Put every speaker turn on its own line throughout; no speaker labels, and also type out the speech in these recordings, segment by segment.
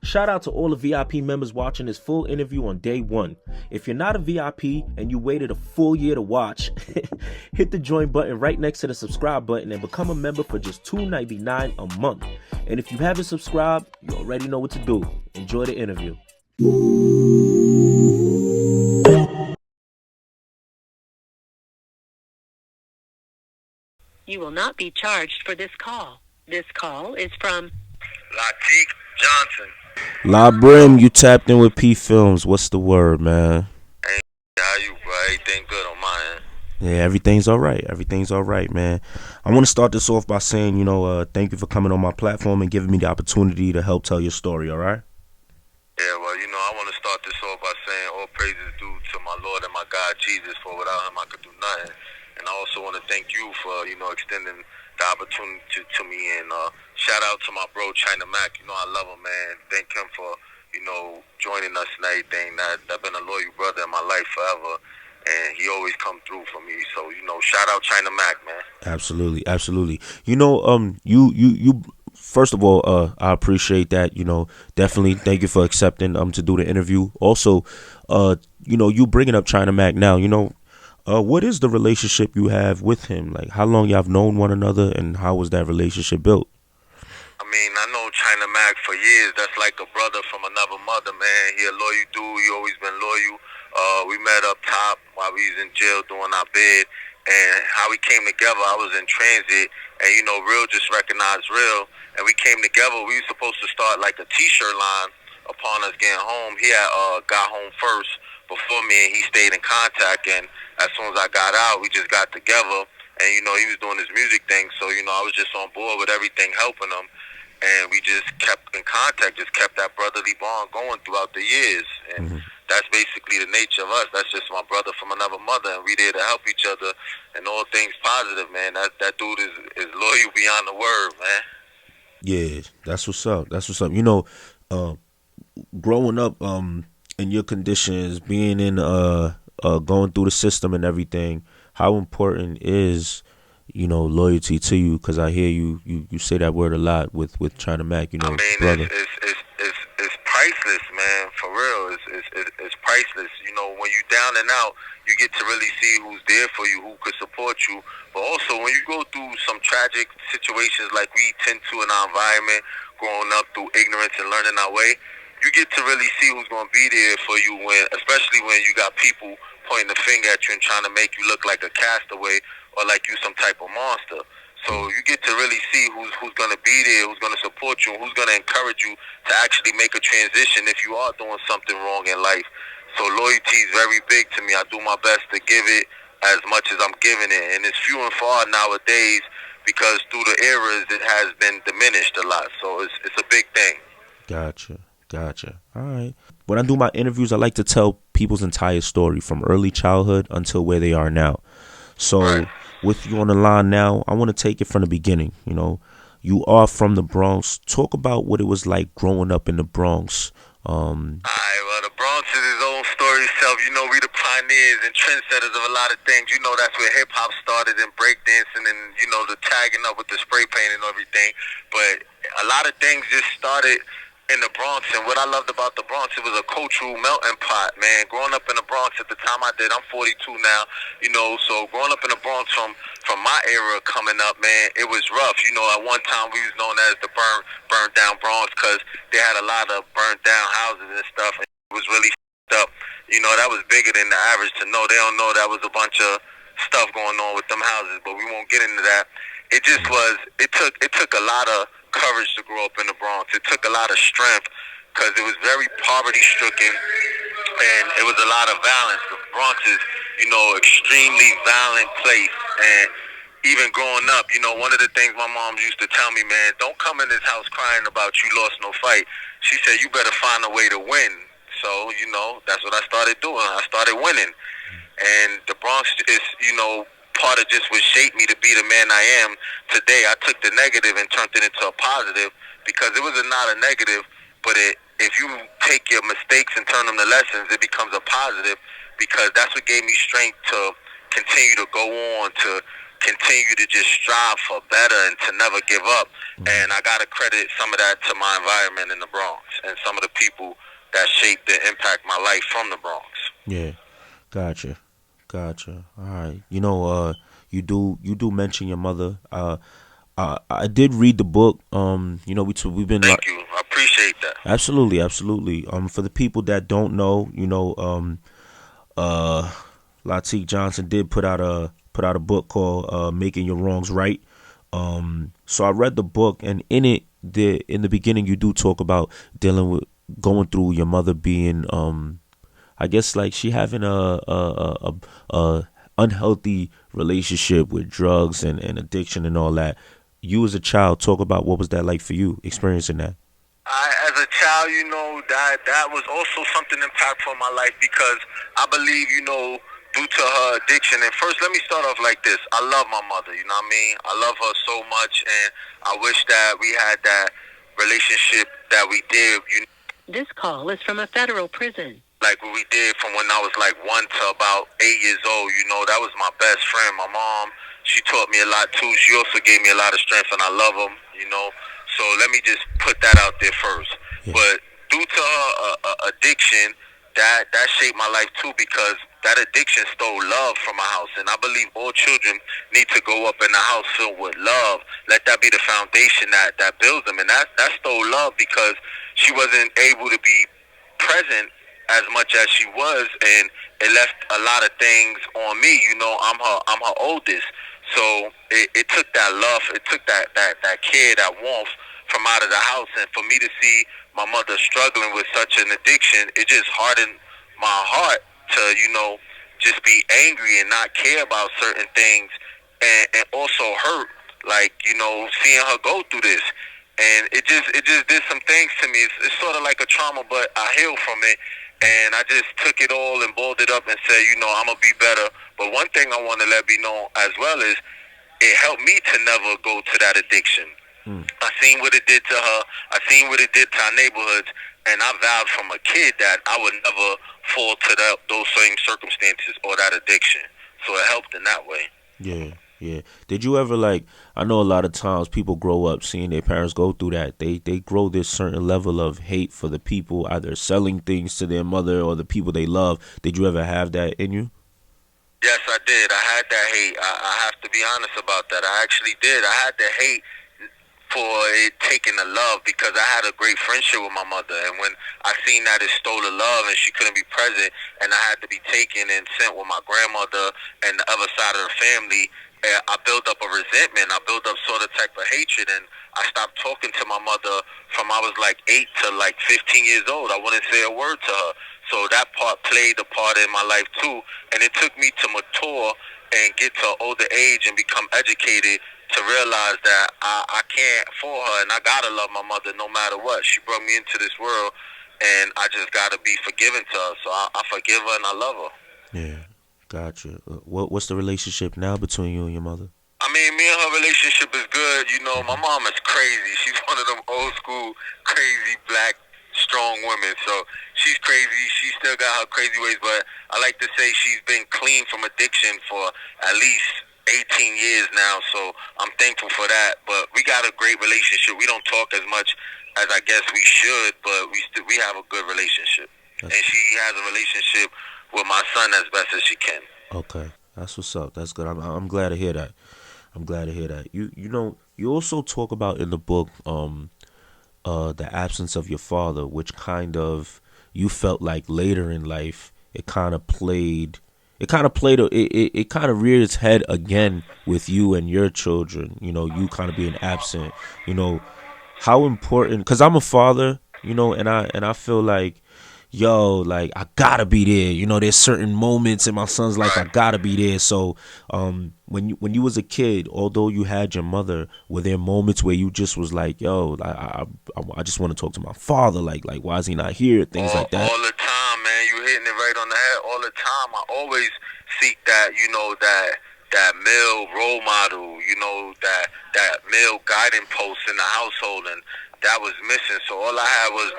Shout out to all the VIP members watching this full interview on day one. If you're not a VIP and you waited a full year to watch, hit the join button right next to the subscribe button and become a member for just $2.99 a month. And if you haven't subscribed, you already know what to do. Enjoy the interview.
You will not be charged for this call. This call is from
Latik Johnson.
Bl00d, you tapped in with PPhilms. What's the word, man?
Hey, how you, bro? Everything good on my end?
Yeah, everything's all right. Everything's all right, man. I want to start this off by saying, thank you for coming on my platform and giving me the opportunity to help tell your story, all right?
Yeah, well, I want to start this off by saying all praises due to my Lord and my God, Jesus, for without him I could do nothing. And I also want to thank you for, extending the opportunity to me. And shout out to my bro, China Mack. I love him, man. Thank him for, joining us and everything. That's been a loyal brother in my life forever. And he always come through for me. So, shout out China Mack, man.
Absolutely, absolutely. You first of all, I appreciate that. Definitely thank you for accepting to do the interview. Also, you bringing up China Mack now. What is the relationship you have with him? Like, how long y'all have known one another, and how was that relationship built?
I know China Mack for years. That's like a brother from another mother, man. He a loyal dude. He always been loyal. We met up top while we was in jail doing our bid, and how we came together, I was in transit, and Real just recognized Real, and we came together. We were supposed to start like a t-shirt line upon us getting home. He had got home first before me, and he stayed in contact, and as soon as I got out, we just got together, and he was doing his music thing, so I was just on board with everything, helping him, and we just kept in contact, just kept that brotherly bond going throughout the years, and that's basically the nature of us. That's just my brother from another mother, and we there to help each other, and all things positive, man. That dude is loyal beyond the word, man.
Yeah, that's what's up. That's what's up. Growing up in your conditions, being in going through the system and everything, how important is loyalty to you? Because I hear you say that word a lot with China Mack. Brother.
It's priceless, man. For real, it's priceless. When you down and out, you get to really see who's there for you, who could support you. But also, when you go through some tragic situations like we tend to in our environment, growing up through ignorance and learning our way, you get to really see who's going to be there for you, especially when you got people pointing the finger at you and trying to make you look like a castaway or like you some type of monster. So you get to really see who's going to be there, who's going to support you, who's going to encourage you to actually make a transition if you are doing something wrong in life. So loyalty is very big to me. I do my best to give it as much as I'm giving it. And it's few and far nowadays because through the eras it has been diminished a lot. So it's a big thing.
Gotcha. All right. When I do my interviews, I like to tell people's entire story from early childhood until where they are now. So
Right.
With you on the line now, I want to take it from the beginning. You are from the Bronx. Talk about what it was like growing up in the Bronx.
All right, well, the Bronx is his own story itself. We the pioneers and trendsetters of a lot of things. That's where hip-hop started and breakdancing and, the tagging up with the spray paint and everything. But a lot of things just started in the Bronx, and what I loved about the Bronx, it was a cultural melting pot, man. Growing up in the Bronx at the time I did, I'm 42 now, so growing up in the Bronx from my era coming up, man, it was rough. At one time we was known as the burned down Bronx because they had a lot of burned down houses and stuff, and it was really up. That was bigger than the average to know. They don't know that was a bunch of stuff going on with them houses, but we won't get into that. It just was, it took a lot of courage to grow up in the Bronx. It took a lot of strength because it was very poverty stricken and it was a lot of violence. The Bronx is, extremely violent place, and even growing up, one of the things my mom used to tell me, man, don't come in this house crying about you lost no fight. She said, you better find a way to win. So, that's what I started doing. I started winning. And the Bronx is, part of just what shaped me to be the man I am today. I took the negative and turned it into a positive because it was not a negative, but if you take your mistakes and turn them to lessons, it becomes a positive because that's what gave me strength to continue to go on, to continue to just strive for better and to never give up. And I gotta credit some of that to my environment in the Bronx and some of the people that shaped and impact my life from the Bronx.
Yeah. Gotcha. Gotcha. All right. You do mention your mother. I did read the book. We've been
Thank you. I appreciate that.
absolutely, absolutely. For the people that don't know, Latique Johnson did put out a book called "Making Your Wrongs Right." So I read the book, and in the beginning, you do talk about dealing with going through your mother being, I guess, like she having a unhealthy relationship with drugs and addiction and all that. You as a child, talk about what was that like for you, experiencing that.
As a child, that was also something impactful in my life because I believe, due to her addiction. And first, let me start off like this. I love my mother, you know what I mean? I love her so much, and I wish that we had that relationship that we did,
This call is from a federal prison.
like what we did from when I was like 1 to about 8 years old. That was my best friend. My mom, she taught me a lot too. She also gave me a lot of strength, and I love them. So let me just put that out there first.
Yeah.
But due to her addiction, that shaped my life too because that addiction stole love from my house. And I believe all children need to grow up in a house filled with love. Let that be the foundation that builds them. And that stole love because she wasn't able to be present as much as she was, and it left a lot of things on me. I'm her oldest, so it took that love, it took that care, that warmth from out of the house, and for me to see my mother struggling with such an addiction, it just hardened my heart to just be angry and not care about certain things, and also hurt, like seeing her go through this. And it just did some things to me. It's sort of like a trauma, but I healed from it. And I just took it all and boiled it up and said, I'm going to be better. But one thing I want to let be known as well is it helped me to never go to that addiction. I seen what it did to her. I seen what it did to our neighborhoods. And I vowed from a kid that I would never fall to those same circumstances or that addiction. So it helped in that way.
Yeah, yeah. Did you ever I know a lot of times people grow up seeing their parents go through that. They grow this certain level of hate for the people either selling things to their mother or the people they love. Did you ever have that in you?
Yes, I did. I had that hate. I have to be honest about that. I actually did. I had the hate for it taking the love because I had a great friendship with my mother, and when I seen that it stole the love and she couldn't be present and I had to be taken and sent with my grandmother and the other side of the family, I built up a resentment. I built up sort of type of hatred, and I stopped talking to my mother from I was like 8 to like 15 years old. I wouldn't say a word to her. So that part played a part in my life too, and it took me to mature and get to an older age and become educated to realize that I can't for her, and I gotta love my mother no matter what. She brought me into this world, and I just gotta be forgiving to her. So I forgive her and I love her.
Yeah, gotcha. What's the relationship now between you and your mother?
I mean, me and her relationship is good. My mom is crazy. She's one of them old school, crazy, black, strong women. So she's crazy. She still got her crazy ways, but I like to say she's been clean from addiction for at least 18 years now. So I'm thankful for that. But we got a great relationship. We don't talk as much as I guess we should, but we have a good relationship. And she has a relationship with my son as best as she can.
Okay, that's what's up. That's good. I'm glad to hear that. I'm glad to hear that. You also talk about in the book the absence of your father, which kind of you felt like later in life it kind of played. It kind of reared its head again with you and your children. You kind of being absent. How important? Because I'm a father. And I feel like, like I gotta be there. There's certain moments in my son's life I gotta be there. So when you was a kid, although you had your mother, were there moments where you just was like, I just want to talk to my father, like why is he not here, things like that?
All the time, man. You hitting it right on the head. All the time. I always seek that, that male role model, that male guiding post in the household, and that was missing. So all I had was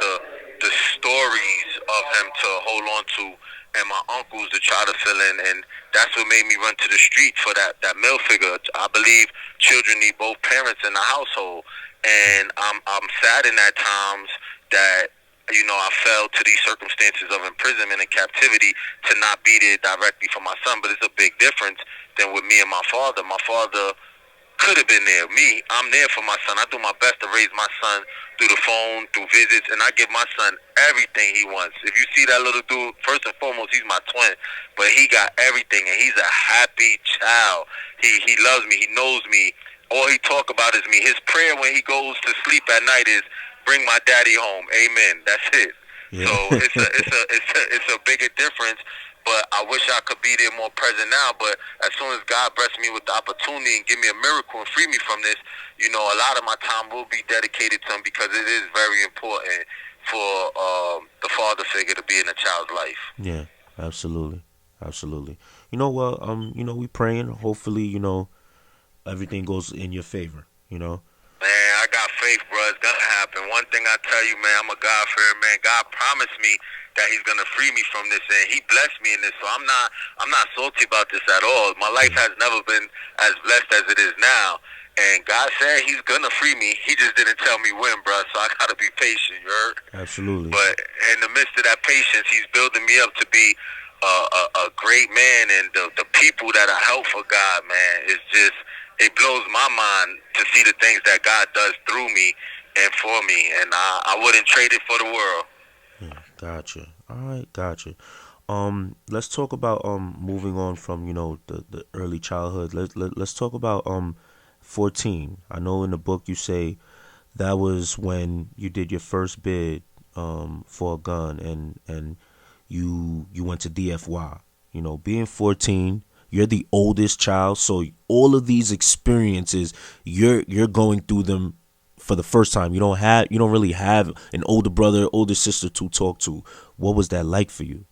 the stories of him to hold on to, and my uncles to try to fill in, and that's what made me run to the street for that male figure. I believe children need both parents in the household, and I'm saddened at times that I fell to these circumstances of imprisonment and captivity to not be there directly for my son. But it's a big difference than with me and my father. My father could have been there. Me, I'm there for my son. I do my best to raise my son through the phone, through visits, and I give my son everything he wants. If you see that little dude, first and foremost, he's my twin, but he got everything, and he's a happy child. He loves me. He knows me. All he talk about is me. His prayer when he goes to sleep at night is, "Bring my daddy home." Amen. That's it.
Yeah.
So it's a bigger difference. But I wish I could be there more present now. But as soon as God bless me with the opportunity and give me a miracle and free me from this, a lot of my time will be dedicated to him, because it is very important for the father figure to be in a child's life.
Yeah, absolutely, absolutely. You know what? We praying. Hopefully, everything goes in your favor.
Man, I got faith, bro. It's gonna happen. One thing I tell you, man, I'm a God-fearing man. God promised me that He's gonna free me from this, and He blessed me in this. So I'm not salty about this at all. My life has never been as blessed as it is now, and God said He's gonna free me. He just didn't tell me when, bro. So I gotta be patient. You heard?
Absolutely.
But in the midst of that patience, He's building me up to be a great man, and the people that I help for God, man, is just, it blows my mind to see the things that God does through me and for me, and I wouldn't trade it for the world.
Yeah, gotcha. All right, gotcha. Let's talk about moving on from the early childhood. Let's talk about 14. I know in the book you say that was when you did your first bid for a gun, and you went to DFY. Being 14, you're the oldest child, so all of these experiences, you're going through them for the first time. You don't really have an older brother, older sister to talk to. What was that like for you?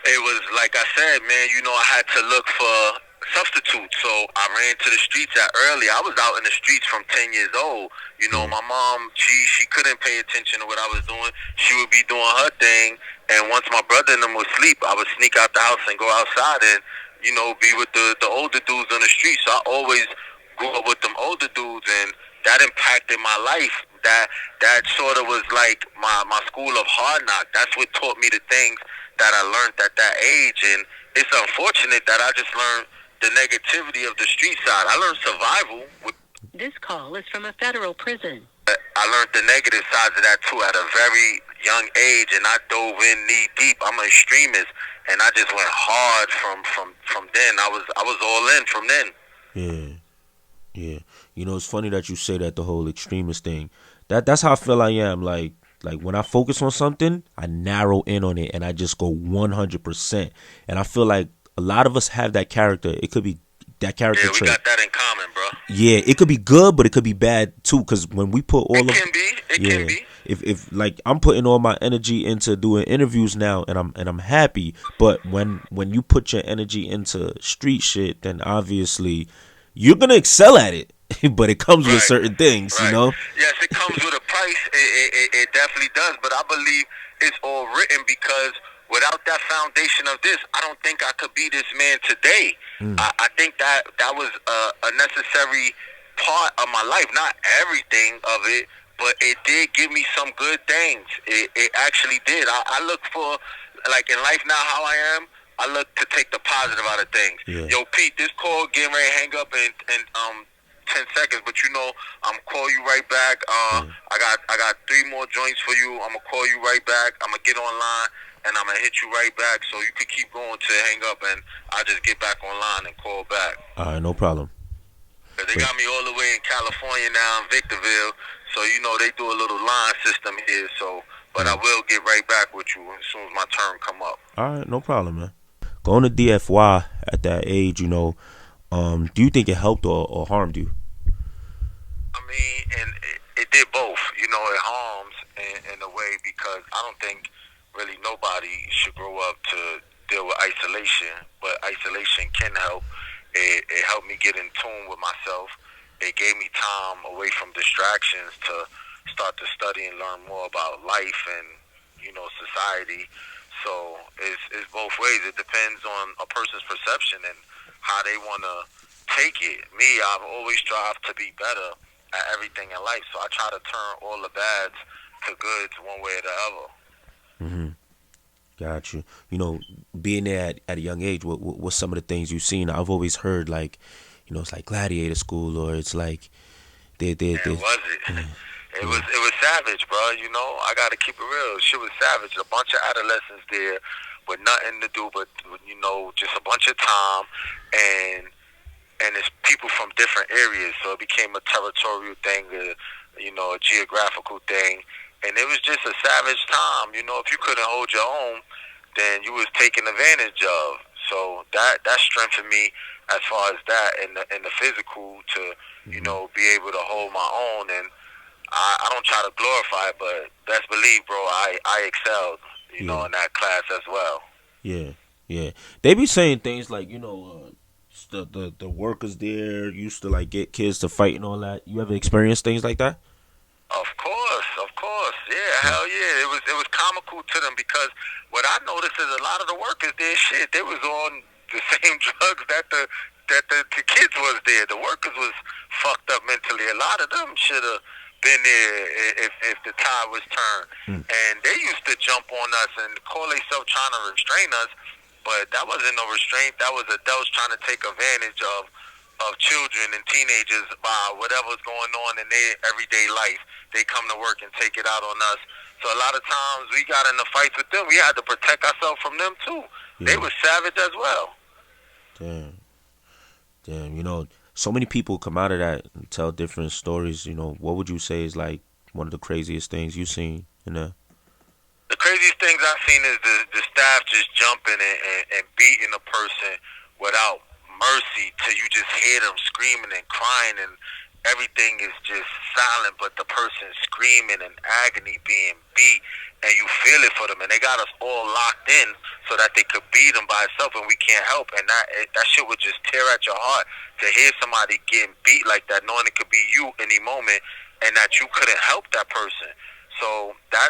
It was like I said, man. I had to look for substitutes, so I ran to the streets at early. I was out in the streets from 10 years old.
Yeah.
My mom, she couldn't pay attention to what I was doing. She would be doing her thing, and once my brother and them would sleep, I would sneak out the house and go outside and be with the older dudes on the street. So I always grew up with them older dudes, and that impacted my life. That sort of was like my school of hard knock. That's what taught me the things that I learned at that age. And it's unfortunate that I just learned the negativity of the street side. I learned survival.
This call is from a federal prison.
I learned the negative sides of that too at a very young age, and I dove in knee deep. I'm an extremist, and I just went hard from then. I was all in from then.
Yeah. Yeah. It's funny that you say that, the whole extremist thing. That's how I feel I am. Like when I focus on something, I narrow in on it and I just go 100%. And I feel like a lot of us have that character. It could be that character
Yeah, we
trait.
got that in common, bro.
Yeah, it could be good, but it could be bad too. Because when we put all
It
of
can be. It can be.
if like I'm putting all my energy into doing interviews now, and I'm happy. But when you put your energy into street shit, then obviously you're gonna excel at it. But it comes with certain things,
Right. Yes, it comes with a price. It definitely does. But I believe it's all written, because without that foundation of this, I don't think I could be this man today. I think that was a necessary part of my life. Not everything of it, but it did give me some good things. It actually did. I look for, like in life now, how I am, I look to take the positive out of things.
Yeah.
Yo, Pete, this call getting ready to hang up in 10 seconds, but I'm gonna call you right back. I got 3 more joints for you. I'm gonna call you right back. I'm gonna get online and I'm gonna hit you right back, so you can keep going to hang up, and I'll just get back online and call back.
All right, no problem.
'Cause they got me all the way in California now in Victorville, so they do a little line system here. So, but I will get right back with you as soon as my turn come up.
All right, no problem, man. Going to DFY at that age, do you think it helped or harmed you?
I mean, and it did both. It harms in a way, because I don't think really nobody should grow up to deal with isolation, but isolation can help. It helped me get in tune with myself. It gave me time away from distractions to start to study and learn more about life and society. So it's both ways. It depends on a person's perception and how they want to take it. Me, I've always strived to be better at everything in life, so I try to turn all the bads to goods one way or the other.
Mm-hmm. Got you. You know, being there at a young age, what's some of the things you've seen? I've always heard like, you know, it's like gladiator school, or it's like
And
they
was it?
yeah, yeah,
It was savage, bro. You know, I gotta keep it real. Shit was savage. A bunch of adolescents there with nothing to do but just a bunch of time, and it's people from different areas. So it became a territorial thing, a geographical thing, and it was just a savage time. You know, if you couldn't hold your own, then you was taken advantage of. So that strengthened me as far as that and the physical to
mm-hmm.
be able to hold my own. And I don't try to glorify it, but best believe, bro, I excelled,
Yeah,
in that class as well.
yeah, yeah. They be saying things like, you know, the workers there used to like get kids to fight and all that. You ever experienced things like that?
Of course, yeah,
Yeah.
hell yeah. It was comical to them because what I noticed is a lot of the workers there, shit, they was on the same drugs that the kids was there. The workers was fucked up mentally. A lot of them should have been there if the tide was turned.
Mm.
And they used to jump on us and call themselves trying to restrain us, but that wasn't no restraint. That was adults trying to take advantage of children and teenagers by whatever's going on in their everyday life. They come to work and take it out on us. So a lot of times we got in the fights with them. We had to protect ourselves from them too. They
Yeah.
were savage as well.
Damn. Damn. You know, so many people come out of that and tell different stories. You know, what would you say is like one of the craziest things you've seen in there?
The craziest things I've seen is the staff just jumping and beating a person without mercy till you just hear them screaming and crying and everything is just silent but the person screaming in agony being beat and you feel it for them and they got us all locked in so that they could beat them by itself and we can't help and that shit would just tear at your heart to hear somebody getting beat like that knowing it could be you any moment and that you couldn't help that person. So that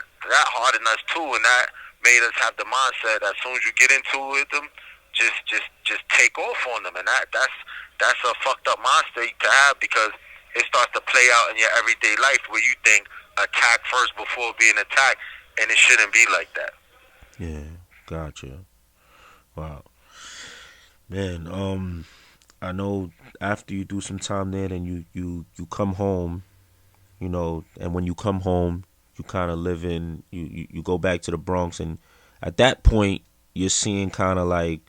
hardened us too, and that made us have the mindset. As soon as you get into it with them, just take off on them, and that's a fucked up mind state to have because it starts to play out in your everyday life where you think attack first before being attacked, and it shouldn't be like that.
Yeah. Gotcha. Wow. Man. I know after you do some time there, then you come home. You know, and when you come home, you kind of live in you go back to the Bronx, and at that point, you're seeing kind of like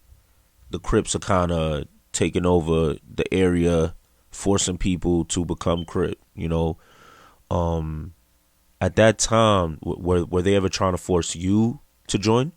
the Crips are kind of taking over the area, forcing people to become Crip. You know, um, at that time, were they ever trying to force you to join?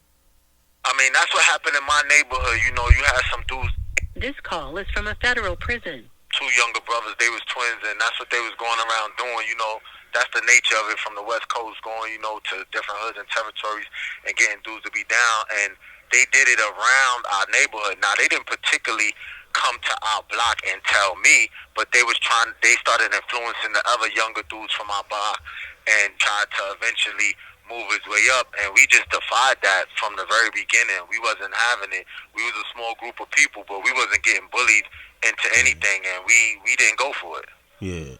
I mean, that's what happened in my neighborhood. You know, you had some dudes.
This call is from a federal prison.
Two younger brothers, they was twins, and that's what they was going around doing. You know, that's the nature of it from the West Coast, going to different hoods and territories and getting dudes to be down. And they did it around our neighborhood. Now they didn't particularly come to our block and tell me, but they was trying. They started influencing the other younger dudes from our block and tried to eventually move his way up, and we just defied that from the very beginning. We wasn't having it. We was a small group of people, but we wasn't getting bullied into anything, and we didn't go for it.
Yeah,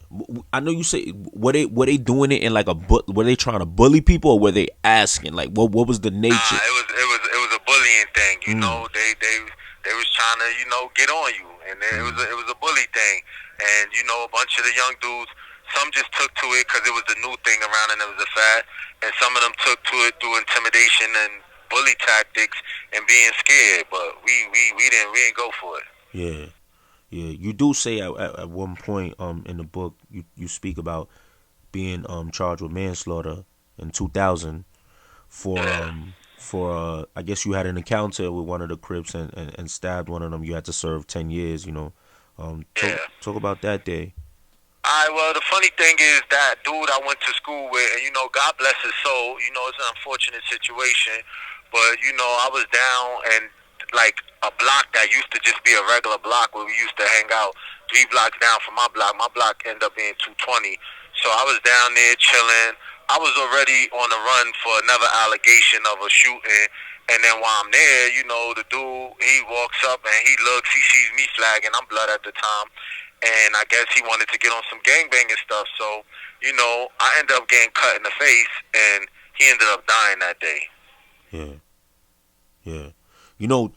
I know you say were they doing it in like were they trying to bully people or were they asking like what was the nature?
It was a bullying thing. You
Mm.
know, they was trying to get on you, and it was a bully thing, and a bunch of the young dudes. Some just took to it because it was the new thing around and it was a fad, and some of them took to it through intimidation and bully tactics and being scared. But we didn't go for it.
Yeah, yeah. You do say at one point in the book you speak about being charged with manslaughter in 2000
Yeah,
for I guess you had an encounter with one of the Crips and stabbed one of them. You had to serve 10 years. You know,
yeah.
talk about that day.
Alright, well, the funny thing is that dude I went to school with, and God bless his soul. It's an unfortunate situation, but I was down and like a block that used to just be a regular block where we used to hang out 3 blocks down from my block. My block ended up being 220, so I was down there chilling, I was already on the run for another allegation of a shooting. And then while I'm there, you know, the dude, he walks up and he looks, he sees me flagging. I'm blood at the time. And I guess he wanted to get on some gangbanging stuff. So, you know, I ended up getting cut in the face, and he ended up dying that day.
Yeah. Yeah. You know,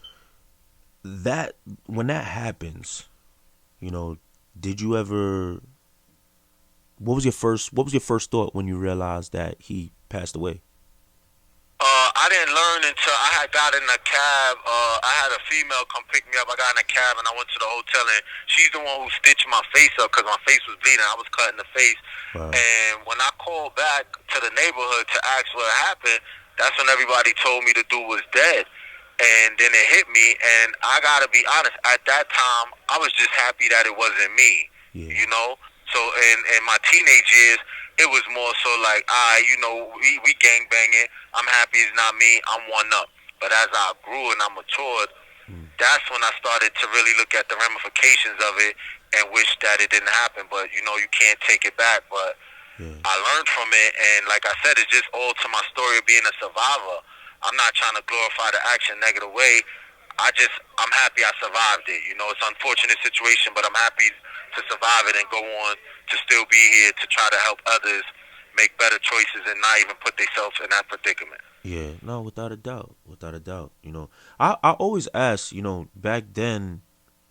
that when that happens, you know, did you ever what was your first thought when you realized that he passed away?
I didn't learn until I had got in a cab. I had a female come pick me up. I got in a cab and I went to the hotel, and she's the one who stitched my face up because my face was bleeding. I was cut in the face.
Wow.
And when I called back to the neighborhood to ask what happened, that's when everybody told me the dude was dead. And then it hit me, and I gotta be honest. At that time, I was just happy that it wasn't me.
Yeah.
You know. So in my teenage years, it was more so like, you know, we gang banging. I'm happy it's not me. I'm one up. But as I grew and I matured, that's when I started to really look at the ramifications of it and wish that it didn't happen. But you know, you can't take it back. But I learned from it, and like I said, it's just all to my story of being a survivor. I'm not trying to glorify the action negative way. I'm happy I survived it. You know, it's an unfortunate situation, but I'm happy to survive it and go on to still be here to try to help others make better choices and not even put themselves in that predicament.
Yeah, no, without a doubt, without a doubt. You know, I always ask, you know, back then,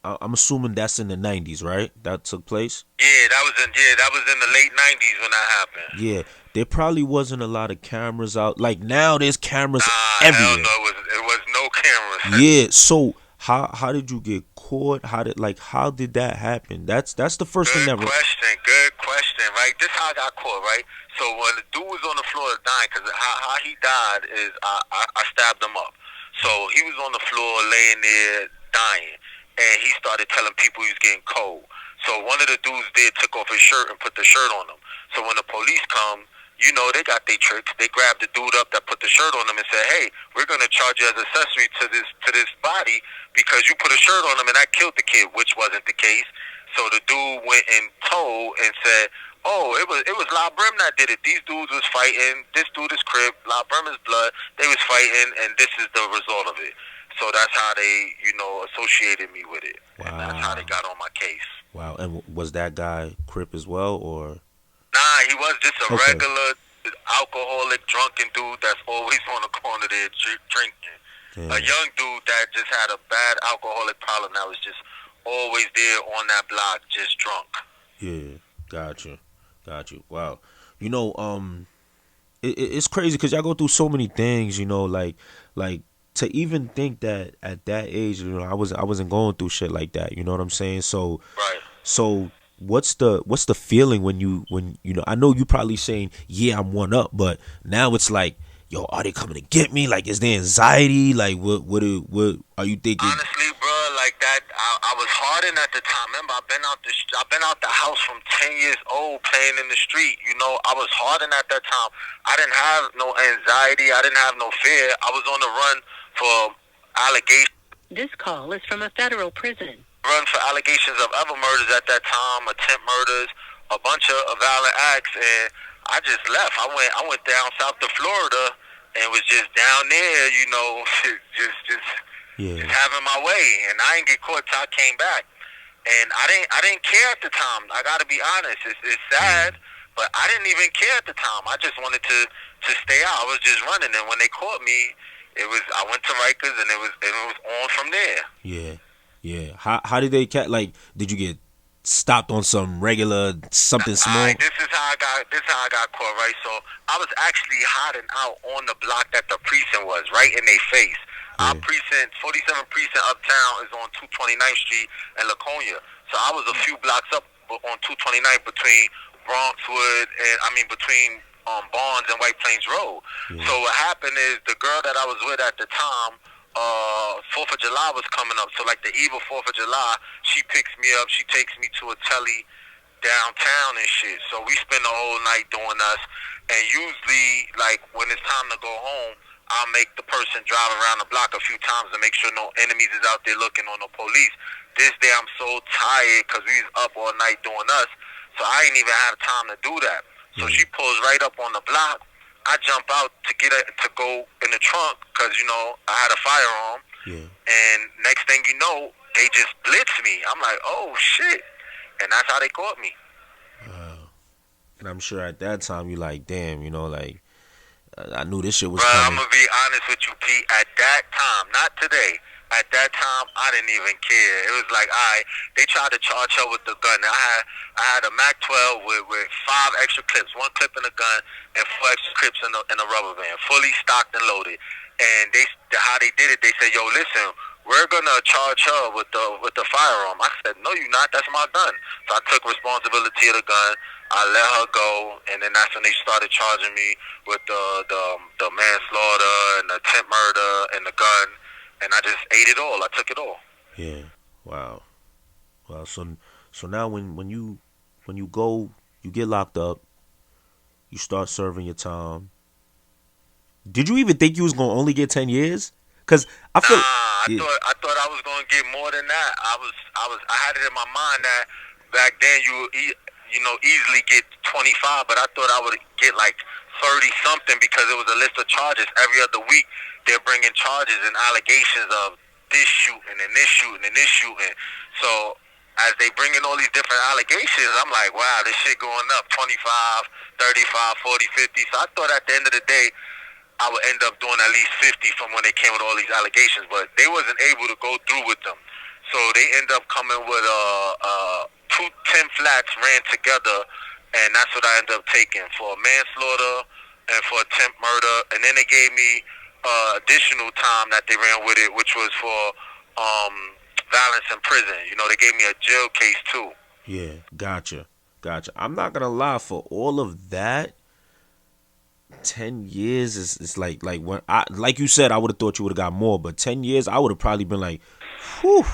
I'm assuming that's in the '90s, right? That took place.
Yeah, that was in the late '90s when that happened.
Yeah, there probably wasn't a lot of cameras out. Like now, there's cameras
Hell
everywhere.
no, it was no cameras.
Yeah, so how did you get caught? How did that happen? That's the first thing that.
Good question, right? This how I got caught, right? So when the dude was on the floor dying, because how he died is I stabbed him up. So he was on the floor laying there dying, and he started telling people he was getting cold. So one of the dudes took off his shirt and put the shirt on him. So when the police come, you know, they got their tricks. They grabbed the dude up that put the shirt on him and said, "Hey, we're gonna charge you as accessory to this body because you put a shirt on him and that killed the kid," which wasn't the case. So the dude went and told and said, "Oh, it was Bl00d Brim that did it. These dudes was fighting. This dude is Crip. Bl00d Brim is Blood. They was fighting, and this is the result of it." So that's how they, you know, associated me with it.
Wow.
And that's how they got on my case.
Wow, and was that guy Crip as well, or?
Nah, he was just a regular alcoholic, drunken dude that's always on the corner there drinking.
Yeah.
A young dude that just had a bad alcoholic problem that was just always there on that block, just drunk.
Yeah, got you. Wow, you know, it's crazy because y'all go through so many things. You know, like to even think that at that age, you know, I wasn't going through shit like that. You know what I'm saying? So,
right.
So what's the feeling when you know? I know you probably saying, yeah, I'm one up, but now it's like, yo, are they coming to get me? Like, is there anxiety? Like, what are you thinking?
Honestly, bro, like that, I was hardened at the time. Remember, I've been out the house from 10 years old playing in the street. You know, I was hardened at that time. I didn't have no anxiety. I didn't have no fear. I was on the run for allegations.
This call is from a federal prison.
Run for allegations of other murders at that time, attempt murders, a bunch of violent acts, and I just left. I went down south to Florida and was just down there, you know, just having my way. And I didn't get caught till I came back. And I didn't care at the time. I got to be honest. It's sad, but I didn't even care at the time. I just wanted to stay out. I was just running, and when they caught me, I went to Rikers, and it was on from there.
Yeah. How did they like? Did you get stopped on some regular something small?
This is how I got caught, right? So I was actually hiding out on the block that the precinct was, right in their face. Our precinct, 47 precinct uptown, is on 229th Street and Laconia. So I was a few blocks up on 229th between between Barnes and White Plains Road. So what happened is the girl that I was with at the time, 4th of July was coming up. So like the eve of 4th of July, she picks me up. She takes me to a telly downtown and shit. So we spend the whole night doing us. And usually, like when it's time to go home, I'll make the person drive around the block a few times to make sure no enemies is out there looking on the police. This day I'm so tired because we was up all night doing us. So I ain't even have time to do that. So she pulls right up on the block. I jump out to to go in the trunk because I had a firearm.
Yeah.
And next thing you know, they just blitz me. I'm like, oh shit, and that's how they caught me.
Wow. And I'm sure at that time you like, damn, like I knew this shit was
Bruh, I'm
coming.
gonna be honest with you, Pete. At that time, not today. At that time, I didn't even care. It was like, they tried to charge her with the gun. I had a Mac 12 with 5 extra clips, 1 clip in the gun, and 4 extra clips in a rubber band, fully stocked and loaded. And how they did it, they said, yo, listen, we're gonna charge her with the firearm. I said, no, you're not. That's my gun. So I took responsibility of the gun. I let her go, and then that's when they started charging me with the manslaughter and the attempt murder and the gun. And I just ate it all. I took it all.
Yeah. Wow. Wow. So now when you go, you get locked up, you start serving your time. Did you even think you was gonna only get 10 years? Cause I feel.
Nah, I thought I was gonna get more than that. I had it in my mind that back then easily get 25, but I thought I would get like 30 something because it was a list of charges every other week. They're bringing charges and allegations of this shooting and this shooting and this shooting. So as they bring in all these different allegations, I'm like, wow, this shit going up 25, 35, 40, 50. So I thought at the end of the day, I would end up doing at least 50 from when they came with all these allegations, but they wasn't able to go through with them. So they end up coming with 2 10 flats ran together, and that's what I ended up taking for manslaughter and for attempt murder. And then they gave me additional time that they ran with it, which was for violence in prison. They gave me a jail case too.
Yeah, gotcha. I'm not gonna lie, for all of that, 10 years is like when like you said, I would have thought you would have got more, but 10 years I would have probably been like, whew,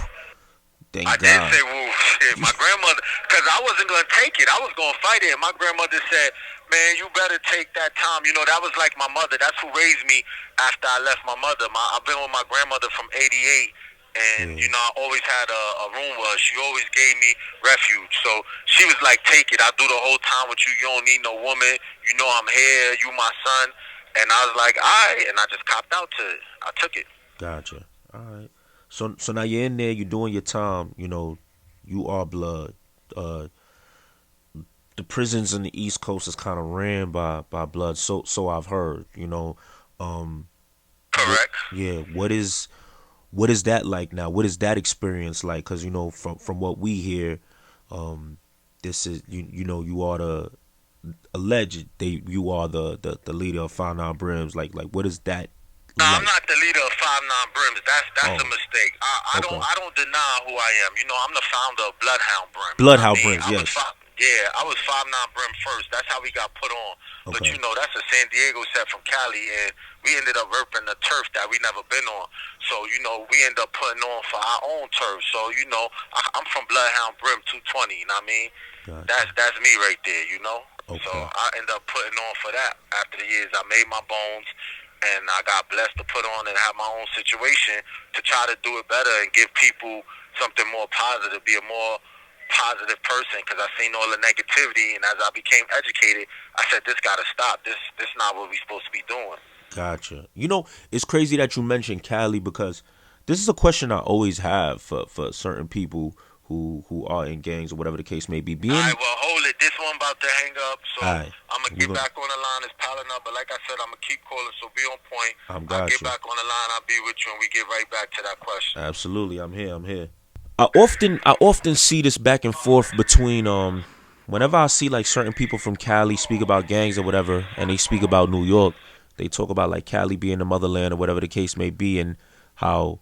thank
I
God.
did say, woo, shit. My grandmother, because I wasn't going to take it. I was going to fight it. And my grandmother said, man, you better take that time. That was like my mother. That's who raised me after I left my mother. I've been with my grandmother from 88. And, I always had a room with her. She always gave me refuge. So she was like, take it. I'll do the whole time with you. You don't need no woman. I'm here. You my son. And I was like, all right. And I just copped out to it. I took it.
Gotcha. All right. So now you're in there, you're doing your time, you are blood. The prisons in the East Coast is kind of ran by blood, so I've heard,
Correct.
What is that like now? What is that experience like? Because from what we hear, this is you are the alleged you are the leader of Fatherhood Brims. Like what is that?
No, I'm not the leader of 5'9" Brims. That's a mistake. I don't deny who I am. I'm the founder of Bloodhound Brim.
Bloodhound Brims, yes.
I was 5'9" Brim first. That's how we got put on.
Okay.
But that's a San Diego set from Cali, and we ended up repping the turf that we never been on. So we end up putting on for our own turf. So I'm from Bloodhound Brim 220. You know what I mean?
Gotcha.
That's me right there.
Okay.
So I end up putting on for that. After the years, I made my bones. And I got blessed to put on and have my own situation to try to do it better and give people something more positive, be a more positive person, because I seen all the negativity. And as I became educated, I said, this got to stop. This not what we supposed to be doing.
Gotcha. It's crazy that you mentioned Cali, because this is a question I always have for certain people who are in gangs or whatever the case may be.
All right, well, hold it. This one about to hang up, so
right,
I'm going to get back on the line. It's piling up, but like I said, I'm going to keep calling, so be on point. I'll get back on the line. I'll be with you, and we get right back to that question.
Absolutely. I'm here. I often see this back and forth between whenever I see like certain people from Cali speak about gangs or whatever, and they speak about New York, they talk about like Cali being the motherland or whatever the case may be, and how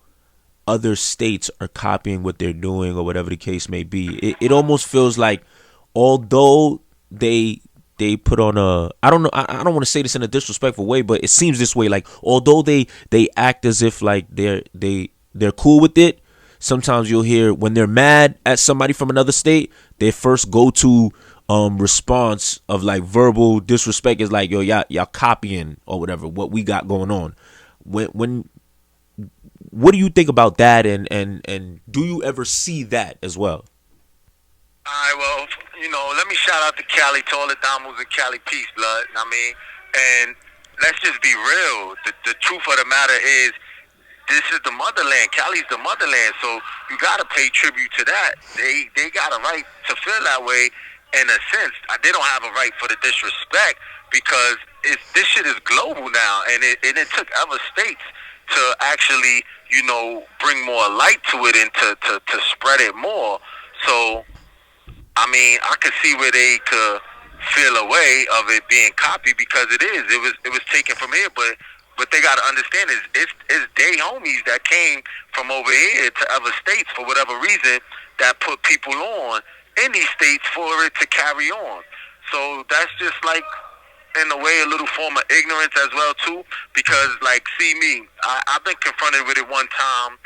other states are copying what they're doing or whatever the case may be. It almost feels like, although they put on I don't want to say this in a disrespectful way, but it seems this way. Like, although they act as if like they're cool with it, sometimes you'll hear when they're mad at somebody from another state, their first go-to response of like verbal disrespect is like, yo, y'all copying or whatever what we got going on. What do you think about that, and do you ever see that as well?
Alright, well, let me shout out to Cali, to all the Damos in Cali. Peace, blood. I mean, and let's just be real. The truth of the matter is, this is the motherland. Cali's the motherland, so you gotta pay tribute to that. They got a right to feel that way. In a sense, they don't have a right for the disrespect because this shit is global now, and it took other states to actually bring more light to it and to spread it more. So I mean, I could see where they could feel a way of it being copied because it is. It was taken from here, but what they got to understand is it's they homies that came from over here to other states for whatever reason that put people on in these states for it to carry on. So that's just like in a way a little form of ignorance as well too, because like see me, I've been confronted with it one time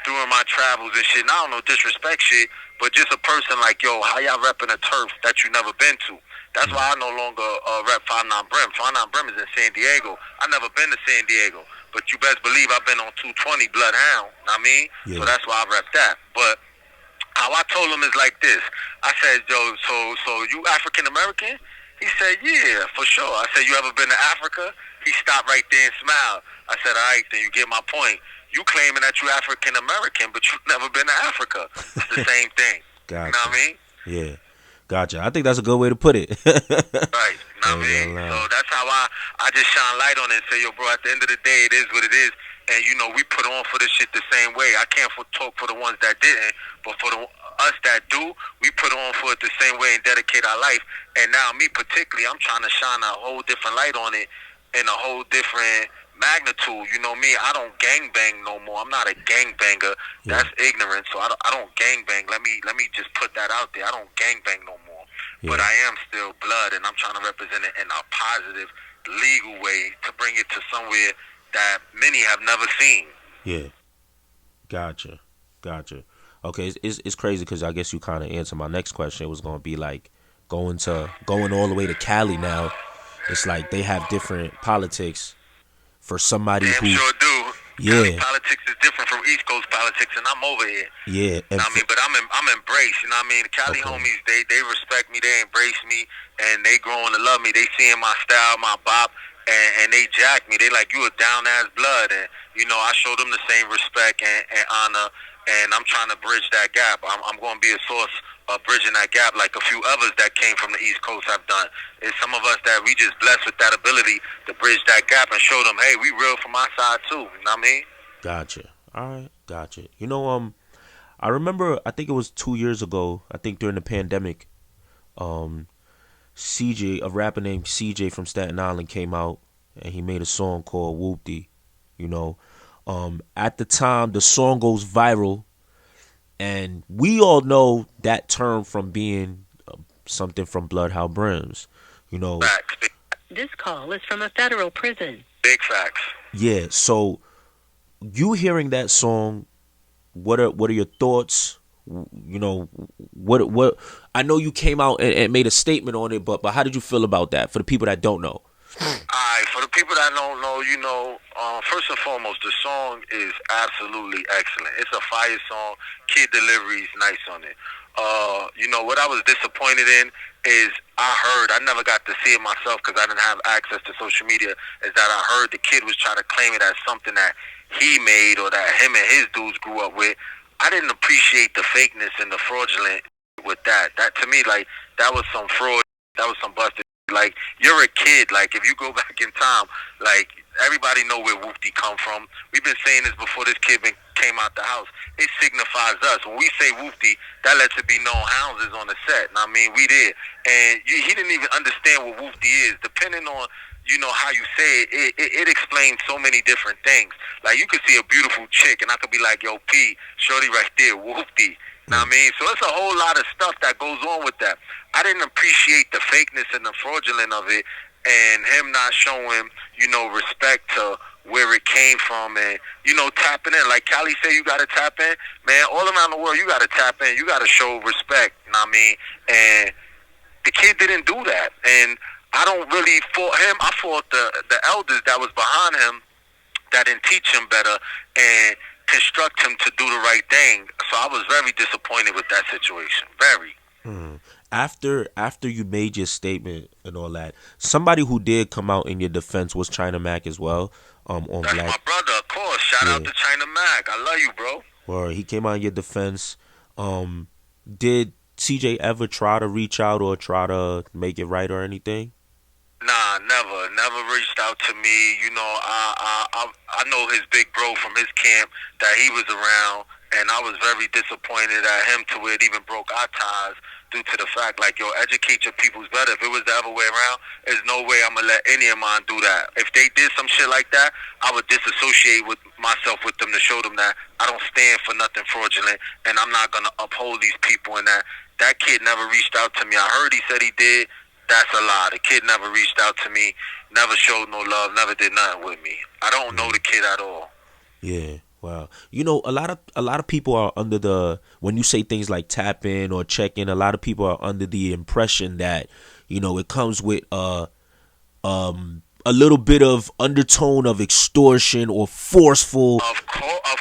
during my travels and shit. And I don't know disrespect shit, but just a person like, yo, how y'all repping a turf that you never been to? That's why I no longer rep 59 Brim. 59 Brim is in San Diego. I never been to San Diego, but you best believe I've been on 220 Blood Hound. Know what I mean?
Yeah.
So that's why I rep that. But how I told him is like this. I said, yo, so you African American? He said, yeah, for sure. I said, you ever been to Africa? He stopped right there and smiled. I said, all right, then you get my point. You claiming that you African American, but you've never been to Africa. It's the same thing.
Gotcha.
You know what I mean?
Yeah. Gotcha. I think that's a good way to put it.
Right. You know what I mean? So that's how I just shine light on it and say, yo, bro, at the end of the day, it is what it is. And, we put on for this shit the same way. I can't talk for the ones that didn't, but for us that do, we put on for it the same way and dedicate our life. And now me particularly, I'm trying to shine a whole different light on it in a whole different magnitude. You know me, I don't gang bang no more. I'm not a gang banger. Yeah. That's ignorant. So I don't gang bang. Let me just put that out there. I don't gang bang no more. Yeah. But I am still blood, and I'm trying to represent it in a positive, legal way to bring it to somewhere that many have never seen.
Yeah. Gotcha. Okay, it's crazy because I guess you kind of answered my next question. It was going to be like going all the way to Cali now. It's like they have different politics for somebody
Damn
who
sure do.
Yeah.
Cali politics is different from East Coast politics, and I'm over here.
Yeah.
You know what I mean? But I'm embraced. You know what I mean? The Cali homies, they respect me, they embrace me, and they growing to love me. They seeing my style, my bop, and they jack me. They like, you a down ass blood, and I show them the same respect and honor, and I'm trying to bridge that gap. I'm going to be a source of bridging that gap like a few others that came from the East Coast have done. It's some of us that we just blessed with that ability to bridge that gap and show them, hey, we real from our side too. You know what I mean?
Gotcha. All right, gotcha. I remember, I think it was 2 years ago, I think during the pandemic, CJ, a rapper named CJ from Staten Island came out and he made a song called Whoopty. At the time, the song goes viral, and we all know that term from being something from Bl00d Hound Brims.
Facts.
This call is from a federal prison.
Big facts.
Yeah, so you hearing that song, what are your thoughts? What I know you came out and made a statement on it, but how did you feel about that for the people that don't know?
Alright, for the people that don't know, first and foremost, the song is absolutely excellent. It's a fire song. Kid delivery is nice on it. What I was disappointed in is I never got to see it myself because I didn't have access to social media, is that I heard the kid was trying to claim it as something that he made or that him and his dudes grew up with. I didn't appreciate the fakeness and the fraudulent with that. That to me, like, that was some fraud. That was some busted. Like, you're a kid. Like, if you go back in time, like, everybody know where Whoopty come from. We've been saying this before this kid came out the house. It signifies us. When we say Whoopty, that lets it be known Hounds is on the set. I mean, we did. And he didn't even understand what Whoopty is. Depending on, how you say it, it explains so many different things. Like, you could see a beautiful chick, and I could be like, yo, P, shorty right there, Whoopty. Know what I mean? So it's a whole lot of stuff that goes on with that. I didn't appreciate the fakeness and the fraudulent of it, and him not showing, respect to where it came from, and, tapping in. Like Cali said, you got to tap in. Man, all around the world, you got to tap in. You got to show respect, you know what I mean? And the kid didn't do that. And I don't really fault him. I fault the elders that was behind him that didn't teach him better and instruct him to do the right thing. So I was very disappointed with that situation. Very.
After you made your statement and all that, somebody who did come out in your defense was China Mac as well. On
That's
Black,
my brother, of course. Shout out to China Mac. I love you, bro.
or he came out in your defense. Did CJ ever try to reach out or try to make it right or anything?
Nah, never reached out to me. You know, I know his big bro from his camp that he was around, and I was very disappointed at him to where it even broke our ties due to the fact, like, yo, educate your peoples better. If it was the other way around, there's no way I'm gonna let any of mine do that. If they did some shit like that, I would disassociate with myself with them to show them that I don't stand for nothing fraudulent, and I'm not gonna uphold these people. And that kid never reached out to me. I heard he said he did. That's a lie. The kid never reached out to me, never showed no love, never did nothing with me. I don't know the kid at all.
Yeah. Wow. You know, a lot of people are under the, when you say things like tap in or check in, a lot of people are under the impression that, you know, it comes with a little bit of undertone of extortion or forceful.
Of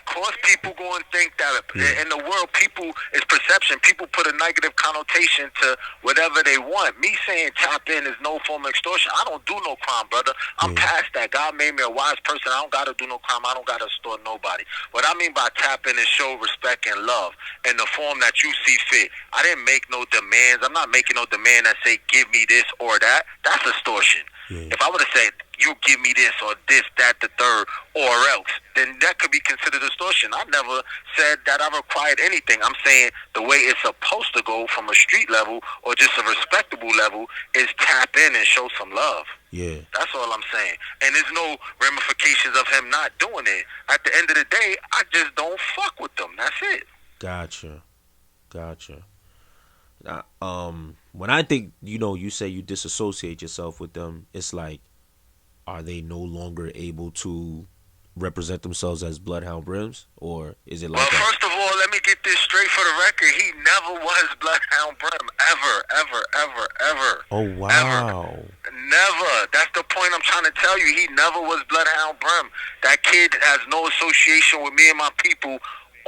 course, people go and think that in the world, people is perception. People put a negative connotation to whatever they want. Me saying tap in is no form of extortion. I don't do no crime, brother. I'm past that. God made me a wise person. I don't gotta do no crime. I don't gotta extort nobody. What I mean by tap in is show respect and love in the form that you see fit. I didn't make no demands. I'm not making no demand that say give me this or that. That's extortion. If I would have said, you give me this or this, that, the third, or else, then that could be considered extortion. I never said that I required anything. I'm saying the way it's supposed to go from a street level or just a respectable level is tap in and show some love.
Yeah.
That's all I'm saying. And there's no ramifications of him not doing it. At the end of the day, I just don't fuck with them. That's it.
Gotcha. When I think, you know, you say you disassociate yourself with them, it's like, are they no longer able to represent themselves as Bloodhound Brims, or is it like
well,
that?
First of all, let me get this straight for the record. He never was Bloodhound Brim. Ever.
Oh, wow.
Ever. Never. That's the point I'm trying to tell you. He never was Bloodhound Brim. That kid has no association with me and my people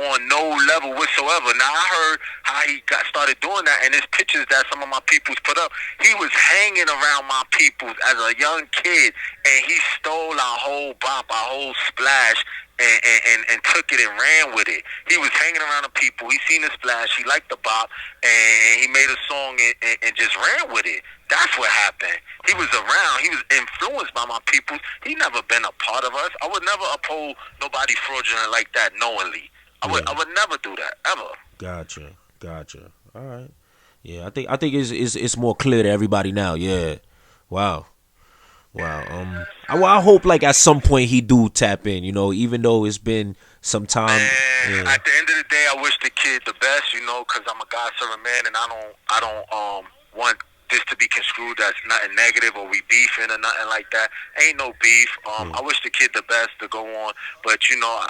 on no level whatsoever. Now, I heard how he got started doing that, and his pictures that some of my peoples put up, he was hanging around my peoples as a young kid, and he stole our whole bop, our whole splash, and took it and ran with it. He was hanging around the people. He seen the splash. He liked the bop, and he made a song and just ran with it. That's what happened. He was around. He was influenced by my peoples. He never been a part of us. I would never uphold nobody fraudulent like that knowingly. I would never do that ever.
Gotcha. All right. Yeah, I think it's more clear to everybody now. Yeah. Wow. I hope like at some point he do tap in. You know, even though it's been some time.
Man, at the end of the day, I wish the kid the best. You know, because I'm a God-serving man, and I don't want this to be construed as nothing negative or we beefing or nothing like that. Ain't no beef. I wish the kid the best to go on, but you know,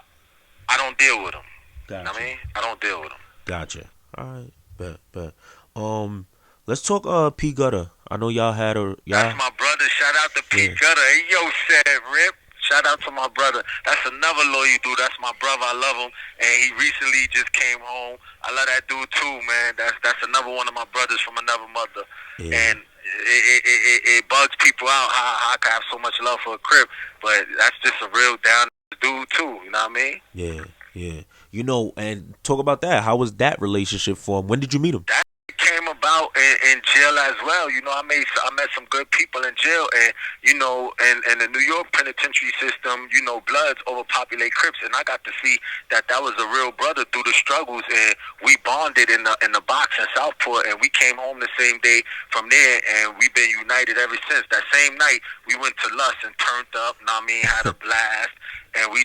I don't deal with him.
Gotcha.
You know what I mean? I don't deal with him.
Gotcha. All right. Bet. Let's talk P Gutta. I know y'all had
That's my brother. Shout out to P Gutta. Hey, yo, said Rip. Shout out to my brother. That's another loyal dude. That's my brother. I love him. And he recently just came home. I love that dude too, man. That's another one of my brothers from another mother. Yeah. And it bugs people out how I can have so much love for a Crip, but that's just a real down dude too. You know what I mean?
Yeah. You know, and talk about that. How was that relationship for him? When did you meet him?
That came about in jail as well. You know, I met some good people in jail, and you know, in the New York penitentiary system, you know, Bloods overpopulate Crips, and I got to see that was a real brother through the struggles, and we bonded in the box in Southport, and we came home the same day from there, and we've been united ever since. That same night, we went to Lust and turned up. Know what I mean? Had a blast, and we.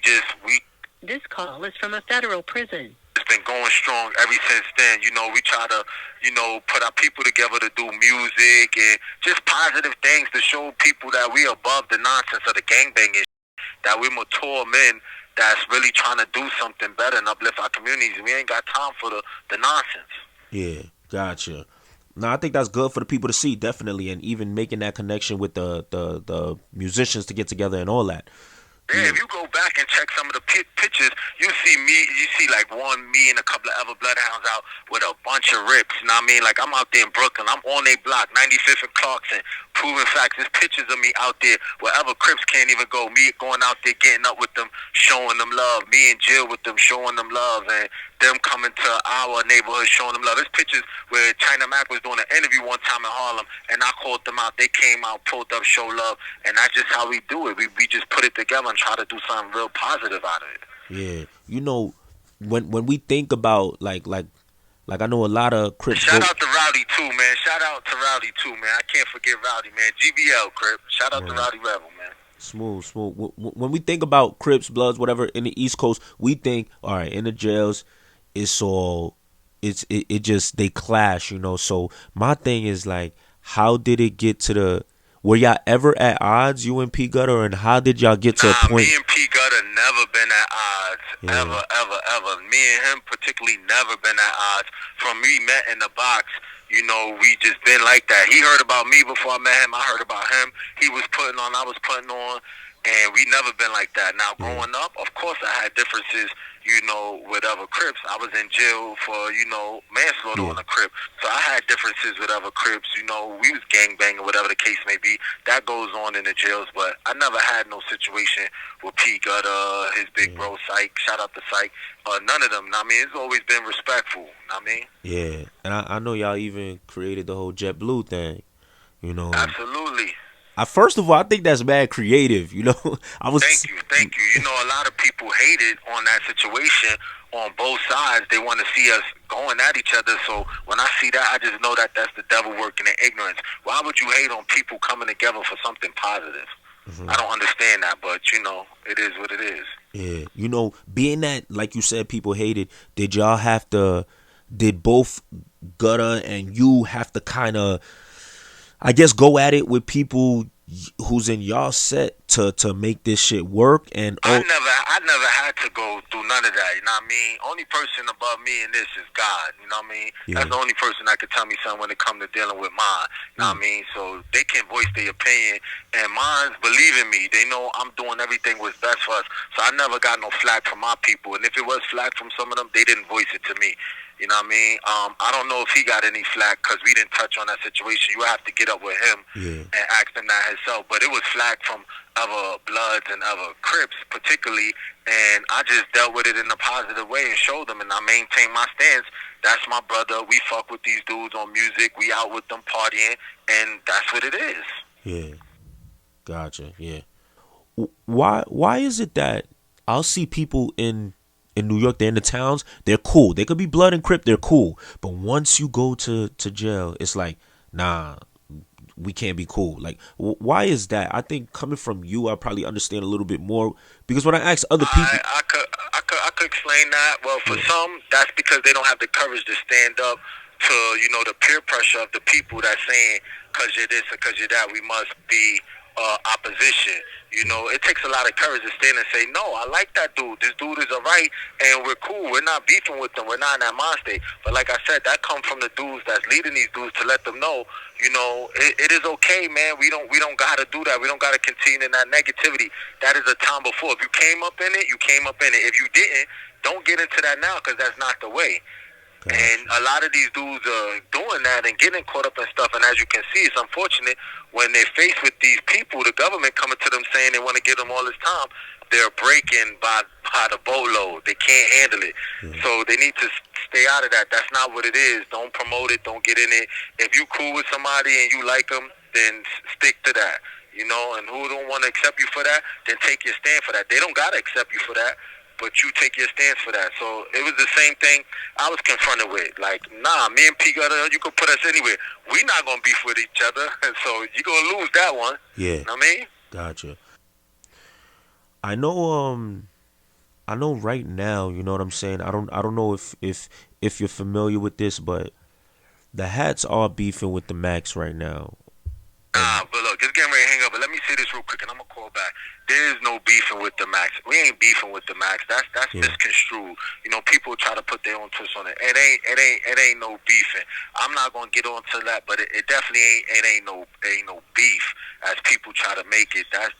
This call is from a federal prison.
It's been going strong ever since then. You know, we try to, you know, put our people together to do music and just positive things to show people that we above the nonsense of the gangbanging, that we're mature men that's really trying to do something better and uplift our communities. We ain't got time for the nonsense.
Yeah, gotcha. No, I think that's good for the people to see, definitely, and even making that connection with the musicians to get together and all that.
Yeah, if you go back and check some of the pictures, you see like me and a couple of other bloodhounds out with a bunch of rips. You know what I mean? Like, I'm out there in Brooklyn. I'm on a block, 95th and Clarkson, proving facts. There's pictures of me out there where other Crips can't even go. Me going out there, getting up with them, showing them love. Me in jail with them, showing them love. And them coming to our neighborhood, showing them love. There's pictures where China Mac was doing an interview one time in Harlem, and I called them out. They came out, pulled up, show love, and that's just how we do it. We just put it together and try to do something real positive out of it.
Yeah, you know, when we think about like I know a lot of Crips.
Shout out to Rowdy too, man. Shout out to Rowdy too, man. I can't forget Rowdy, man. GBL Crip. Shout out to Rowdy Rebel, man.
Smooth. When we think about Crips, Bloods, whatever in the East Coast, we think, all right, in the jails, it just they clash, you know. So my thing is like, how did it get to the? Were y'all ever at odds, you and P Gutta, and how did y'all get to a point?
Me and P Gutta never been at odds, ever. Me and him particularly never been at odds. From we met in the box, you know, we just been like that. He heard about me before I met him. I heard about him. He was putting on, I was putting on, and we never been like that. Now, growing up, of course, I had differences, you know, with other Crips. I was in jail for, you know, manslaughter on a Crip. So I had differences with other Crips. You know, we was gangbanging, whatever the case may be. That goes on in the jails, but I never had no situation with P Gutta, his big bro, Psych. Shout out to Psych. None of them. I mean, it's always been respectful. I mean?
Yeah, and I know y'all even created the whole JetBlue thing, you know.
Absolutely.
First of all, I think that's mad creative. You know,
Thank you. You know, a lot of people hated on that situation on both sides. They want to see us going at each other. So when I see that, I just know that that's the devil working in ignorance. Why would you hate on people coming together for something positive? I don't understand that, but you know, it is what it is.
Yeah, you know, being that, like you said, people hated. Did both Gutta and you have to kind of, I guess, go at it with people who's in y'all set to make this shit work? And
I never had to go through none of that. You know what I mean? Only person above me in this is God. You know what I mean? Yeah. That's the only person that could tell me something when it comes to dealing with mine. You know what I mean? So they can voice their opinion, and mines believe in me. They know I'm doing everything what's best for us. So I never got no flack from my people. And if it was flack from some of them, they didn't voice it to me. You know what I mean? I don't know if he got any flack because we didn't touch on that situation. You have to get up with him and ask him that himself. But it was flack from other Bloods and other Crips particularly, and I just dealt with it in a positive way and showed them, and I maintained my stance. That's my brother. We fuck with these dudes on music. We out with them partying, and that's what it is.
Yeah. Gotcha. Yeah. Why is it that I'll see people in New York, they're in the towns, they're cool. They could be Blood and Crip, they're cool. But once you go to jail, it's like, nah, we can't be cool. Like, why is that? I think coming from you, I probably understand a little bit more, because when I ask other people,
I could explain that. Well, for some, that's because they don't have the courage to stand up to, you know, the peer pressure of the people that's saying, because you're this or because you're that, we must be opposition. You know, it takes a lot of courage to stand and say, no, I like that dude. This dude is alright, and we're cool. We're not beefing with them. We're not in that mind state. But like I said, that comes from the dudes that's leading these dudes to let them know, you know, it is okay, man. We don't gotta do that. We don't gotta continue in that negativity. That is a time before. If you came up in it, you came up in it. If you didn't, don't get into that now, because that's not the way. And a lot of these dudes are doing that and getting caught up in stuff. And as you can see, it's unfortunate when they're faced with these people, the government coming to them saying they want to give them all this time, they're breaking by the boatload. They can't handle it. So they need to stay out of that. That's not what it is. Don't promote it. Don't get in it. If you cool with somebody and you like them, then stick to that. You know, and who don't want to accept you for that, then take your stand for that. They don't got to accept you for that, but you take your stance for that. So it was the same thing I was confronted with. Like, nah, me and P Gutta, you could put us anywhere. We not going to beef with each other, so you're going to lose that one.
Yeah.
You know what I mean?
Gotcha. I know right now, you know what I'm saying? I don't know if you're familiar with this, but the Hats are beefing with the Makks right now.
But look, it's getting ready to hang up, but let me say this real quick, and I'm gonna call back. There is no beefing with the Makks. We ain't beefing with the Makks. That's
Yeah.
misconstrued. You know, people try to put their own twist on it. It ain't no beefing. I'm not gonna get onto that, but it definitely ain't no beef as people try to make it. That's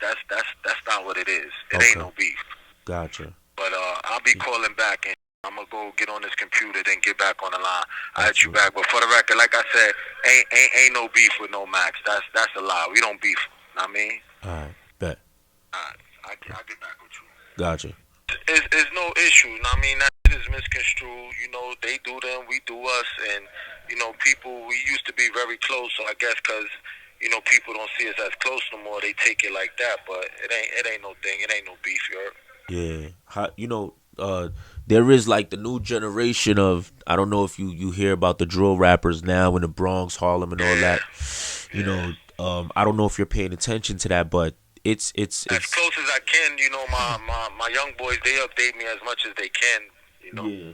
not what it is. It ain't
Okay.
no beef.
Gotcha.
But I'll be calling back, and I'm gonna go get on this computer, then get back on the line. I'll hit you
Absolutely.
back. But for the record, like I said, ain't no beef with no Makks. That's a lie. We don't beef. Know what I mean,
All right. Bet.
I'll get back with you.
Gotcha.
It's no issue. Know what I mean, that is misconstrued. You know, they do them, we do us, and you know, people. We used to be very close, so I guess because you know people don't see us as close no more, they take it like that. But it ain't no thing. It ain't no beef, you heard?
Yeah. There is like the new generation of, I don't know if you hear about the drill rappers now in the Bronx, Harlem, and all that. You know, I don't know if you're paying attention to that, but it's
As close as I can. You know, my young boys, they update me as much as they can. You know.
yeah,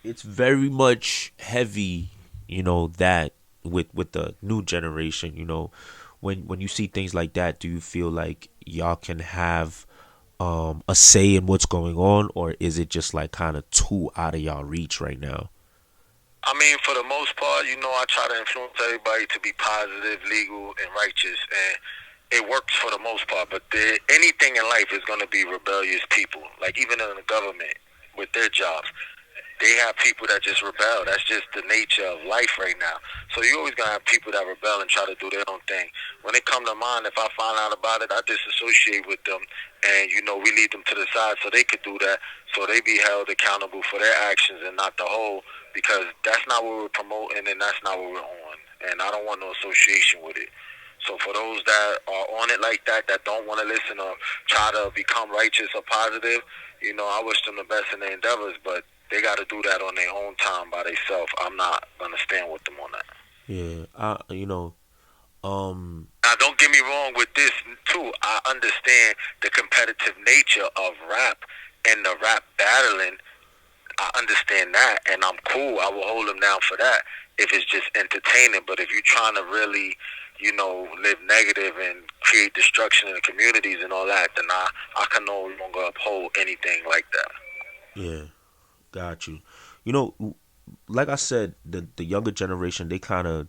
it's very much heavy. You know that with the new generation. You know, when you see things like that, do you feel like y'all can have a say in what's going on, or is it just like kind of too out of y'all reach right now?
I mean, for the most part, you know, I try to influence everybody to be positive, legal, and righteous, and it works for the most part. But anything in life is going to be rebellious people. Like even in the government with their jobs, they have people that just rebel. That's just the nature of life right now. So you always gonna have people that rebel and try to do their own thing. When it come to mine, if I find out about it, I disassociate with them, and you know we lead them to the side so they could do that, so they be held accountable for their actions and not the whole, because that's not what we're promoting and that's not what we're on. And I don't want no association with it. So for those that are on it like that, that don't want to listen or try to become righteous or positive, you know, I wish them the best in their endeavors, but they got to do that on their own time by themselves. I'm not gonna stand with them on that.
Yeah,
Now, don't get me wrong with this too. I understand the competitive nature of rap and the rap battling. I understand that, and I'm cool. I will hold them down for that if it's just entertaining. But if you're trying to really, you know, live negative and create destruction in the communities and all that, then I can no longer uphold anything like that.
yeah, got you. You know, like I said, the younger generation, they kind of,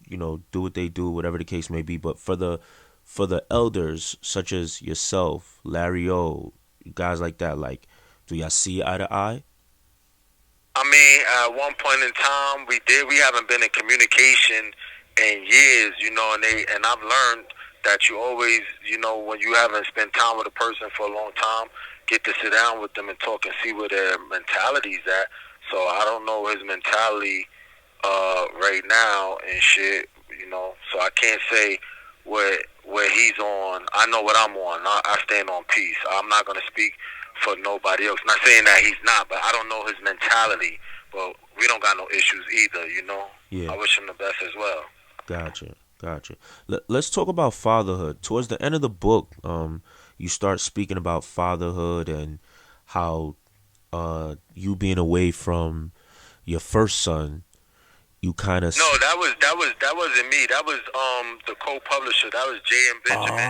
do what they do, whatever the case may be. But for the elders, such as yourself, Larry O, guys like that, like, do y'all see eye to eye?
I mean, at one point in time, we did. We haven't been in communication in years, you know, and I've learned that you always, you know, when you haven't spent time with a person for a long time, get to sit down with them and talk and see where their mentality's at. So I don't know his mentality right now and shit, you know. So I can't say where he's on. I know what I'm on. I stand on peace. I'm not gonna speak for nobody else. Not saying that he's not, but I don't know his mentality. But we don't got no issues either, you know.
Yeah,
I wish him the best as well.
gotcha. Let's talk about fatherhood. Towards the end of the book, you start speaking about fatherhood and how you being away from your first son, you kind of
No, that wasn't me. That was the co-publisher. That was J.M. Benjamin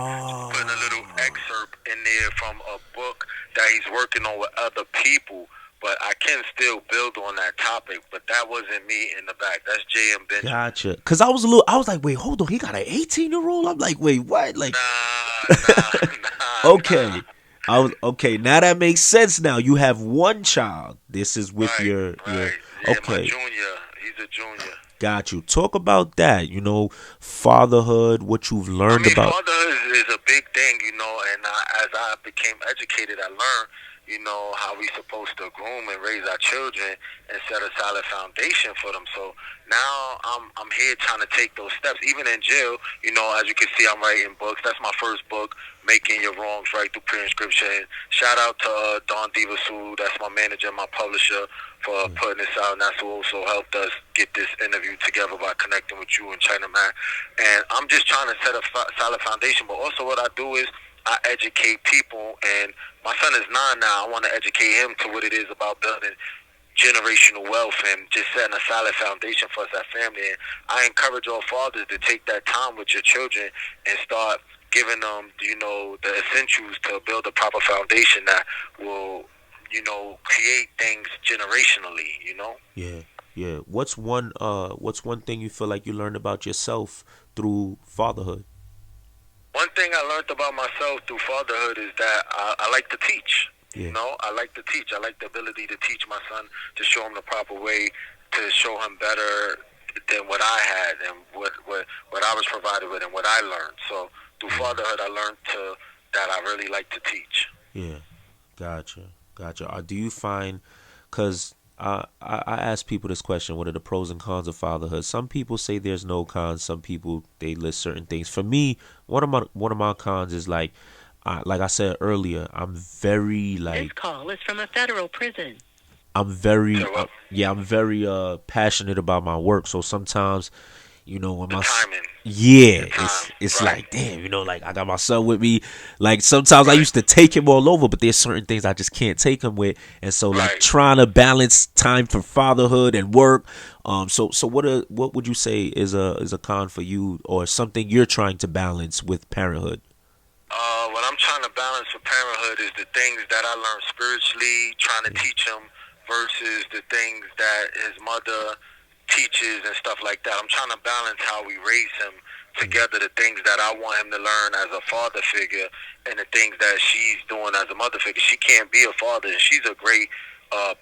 putting a little excerpt in there from a book that he's working on with other people. But I can still build on that topic. But that wasn't me in the back. That's J.M. Benjamin.
Gotcha. Cause I was like, wait, hold on, he got an 18-year-old. I'm like, wait, what? Like, okay,
Nah.
I was okay. Now that makes sense. Now you have one child. This is with
Right,
your
right. Yeah, my
okay.
junior. He's a junior.
Got you. Talk about that. Fatherhood. What you've
I
learned
mean,
about.
fatherhood is a big thing, you know, and as I became educated, I learned, you know, how we supposed to groom and raise our children and set a solid foundation for them. So now I'm here trying to take those steps. Even in jail, you know, as you can see, I'm writing books. That's my first book, Making Your Wrongs Right Through Prayer and Scripture. Shout out to Don Divasu, that's my manager and my publisher, for putting this out, and that's who also helped us get this interview together by connecting with you and China Man. And I'm just trying to set a solid foundation, but also what I do is I educate people, and my son is 9 now. I want to educate him to what it is about building generational wealth and just setting a solid foundation for us as family. And I encourage all fathers to take that time with your children and start giving them, the essentials to build a proper foundation that will, create things generationally.
Yeah, yeah. What's one thing you feel like you learned about yourself through fatherhood?
One thing I learned about myself through fatherhood is that I like to teach.
Yeah,
I like to teach. I like the ability to teach my son, to show him the proper way, to show him better than what I had and what I was provided with and what I learned. So through
yeah,
fatherhood, I learned that I really like to teach.
yeah. Gotcha, gotcha. Do you find, because I ask people this question: what are the pros and cons of fatherhood? Some people say there's no cons. Some people they list certain things. For me, one of my cons is like I said earlier,
This call is from a federal prison.
I'm
So
very yeah, I'm very passionate about my work. So sometimes, when
the timing,
yeah,
the time,
it's
right,
like damn, like I got my son with me. Like sometimes I
right,
used to take him all over, but there's certain things I just can't take him with. And so like
right.
trying to balance time for fatherhood and work. So what would you say is a con for you, or something you're trying to balance with parenthood?
What I'm trying to balance with parenthood is the things that I learned spiritually, trying to
Yeah,
teach him, versus the things that his mother teaches and stuff like that. I'm trying to balance how we raise him
yeah,
together, the things that I want him to learn as a father figure and the things that she's doing as a mother figure. She can't be a father, and she's a great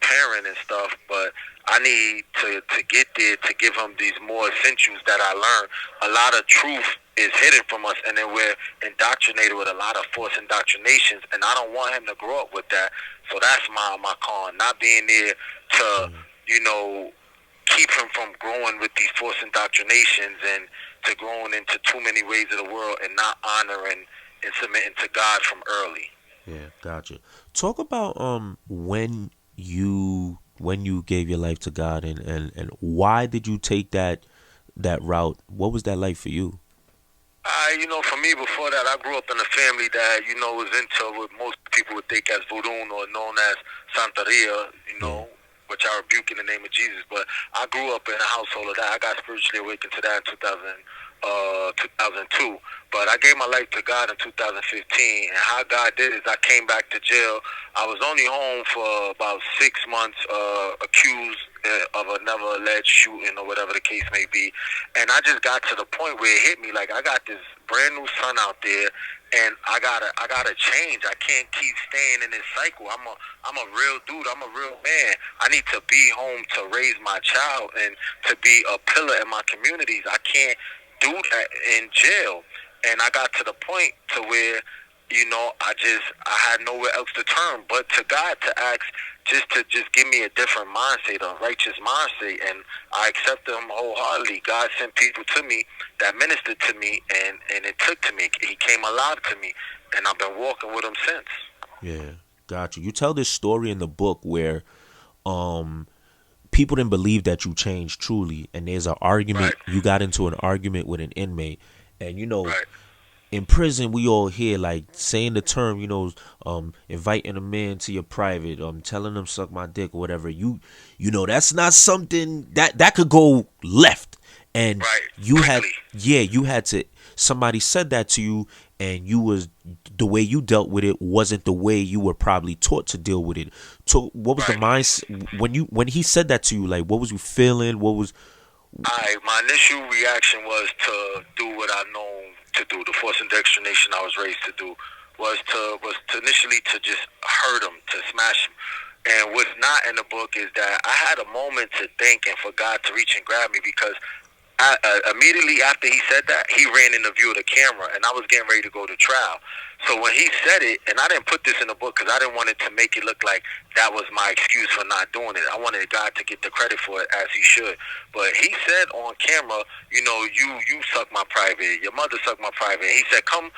parent and stuff, but I need to get there to give him these more essentials that I learned. A lot of truth is hidden from us, and then we're indoctrinated with a lot of false indoctrinations, and I don't want him to grow up with that. So that's my con, not being there to,
yeah.
you know, keep him from growing with these false indoctrinations and to growing into too many ways of the world and not honoring and submitting to God from early.
Yeah, gotcha. Talk about when you gave your life to God, and why did you take that route? What was that like for you?
For me, before that, I grew up in a family that, was into what most people would think as voodoo or known as Santeria,
Yeah,
which I rebuke in the name of Jesus. But I grew up in a household of that. I got spiritually awakened to that in 2002. But I gave my life to God in 2015. And how God did is I came back to jail. I was only home for about 6 months, accused of another alleged shooting or whatever the case may be. And I just got to the point where it hit me like I got this brand new son out there, and I gotta change. I can't keep staying in this cycle. I'm a real dude. I'm a real man. I need to be home to raise my child and to be a pillar in my communities. I can't do that in jail. And I got to the point to where, I had nowhere else to turn but to God to ask just give me a different mindset, a righteous mindset, and I accepted him wholeheartedly. God sent people to me that ministered to me, and it took to me. He came alive to me, and I've been walking with him since.
yeah, gotcha. You tell this story in the book where um people didn't believe that you changed truly, and there's an argument.
Right,
You got into an argument with an inmate, and
right,
in prison we all hear like saying the term, inviting a man to your private, telling them suck my dick or whatever. That's not something that could go left, and
right,
you had
quickly.
yeah, you had to. Somebody said that to you, and the way you dealt with it wasn't the way you were probably taught to deal with it. So, what was the
Right.
mindset when he said that to you? Like, what was you feeling? What was
My initial reaction was to do what I know to do. The forced indoctrination I was raised to do was to initially to just hurt him, to smash him. And what's not in the book is that I had a moment to think and for God to reach and grab me, because immediately after he said that, he ran in the view of the camera, and I was getting ready to go to trial. So when he said it, and I didn't put this in the book because I didn't want it to make it look like that was my excuse for not doing it. I wanted God to get the credit for it, as he should. But he said on camera, you suck my private, your mother sucked my private. He said, come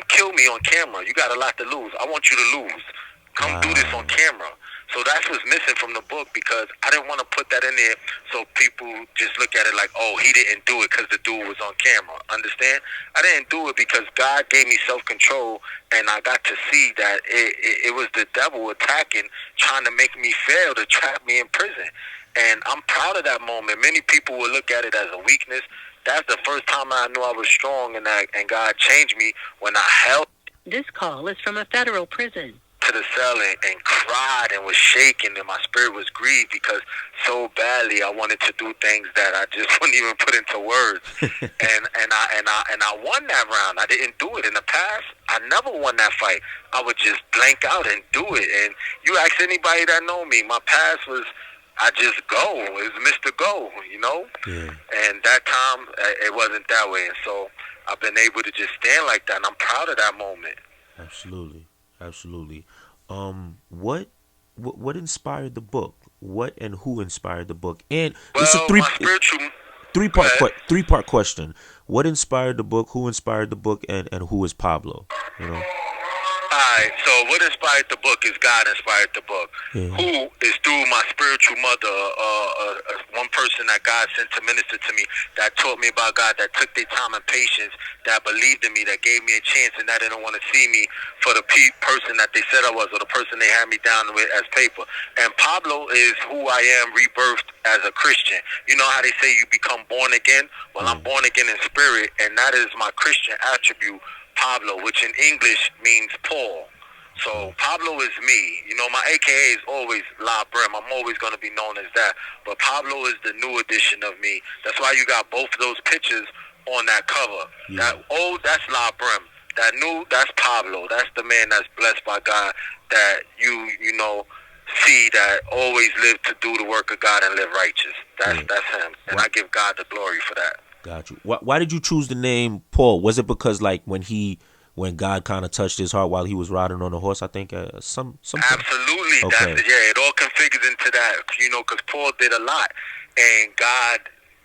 kill me on camera. You got a lot to lose. I want you to lose. Come do this on
wow,
camera. So that's what's missing from the book, because I didn't want to put that in there so people just look at it like, oh, he didn't do it because the dude was on camera. Understand? I didn't do it because God gave me self-control, and I got to see that it was the devil attacking, trying to make me fail, to trap me in prison. And I'm proud of that moment. Many people will look at it as a weakness, that's the first time I knew I was strong, and God changed me when I held
This call is from a federal prison.
to the cell and cried and was shaking, and my spirit was grieved because so badly I wanted to do things that I just wouldn't even put into words. and I won that round. I didn't do it in the past. I never won that fight. I would just blank out and do it. And you ask anybody that know me, my past was I just go. It was Mr. Go, you know?
Yeah.
And that time, it wasn't that way. And so I've been able to just stand like that, and I'm proud of that moment.
Absolutely. Absolutely. What inspired the book? What and who inspired the book? And it's a
Well, my spiritual...
three part question. What inspired the book? Who inspired the book? And who is Pablo? You know.
Alright, so what inspired the book is God inspired the book.
Yeah.
Who is through my spiritual mother, one person that God sent to minister to me, that taught me about God, that took their time and patience, that believed in me, that gave me a chance, and that didn't want to see me for the person that they said I was, or the person they had me down with as paper. And Pablo is who I am, rebirthed as a Christian. You know how they say you become born again? Well, I'm born again in spirit, and that is my Christian attribute, Pablo, which in English means Paul. So Pablo is me. You know, my AKA is always Bl00d Brim. I'm always going to be known as that. But Pablo is the new edition of me. That's why you got both of those pictures on that cover.
Yeah.
That old, that's Bl00d Brim. That new, that's Pablo. That's the man that's blessed by God, that you know, see, that always live to do the work of God and live righteous. That's him. And I give God the glory for that.
Got you. Why did you choose the name Paul? Was it because like when God kind of touched his heart while he was riding on a horse? I think some
Absolutely.
Okay.
It all configures into that, you know, because Paul did a lot, and God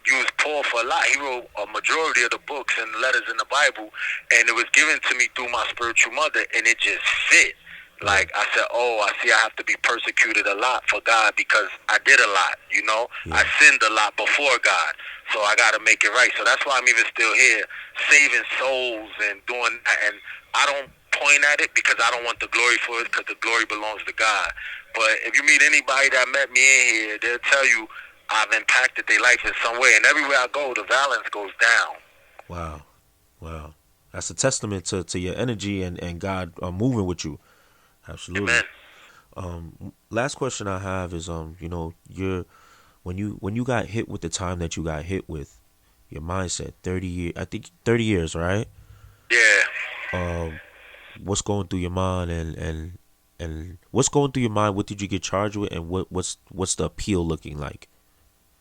used Paul for a lot. He wrote a majority of the books and letters in the Bible, and it was given to me through my spiritual mother, and it just fit. Like, I said, I see I have to be persecuted a lot for God because I did a lot, you know?
Yeah.
I sinned a lot before God, so I got to make it right. So that's why I'm even still here, saving souls and doing that. And I don't point at it because I don't want the glory for it, because the glory belongs to God. But if you meet anybody that met me in here, they'll tell you I've impacted their life in some way. And everywhere I go, the violence goes down.
Wow. That's a testament to your energy and God moving with you. Absolutely.
Amen.
Last question I have is you know, when you got hit with the time that you got hit with, your mindset, 30 years, I think 30 years, right?
Yeah.
What's going through your mind and what's going through your mind? What did you get charged with, and what's the appeal looking like?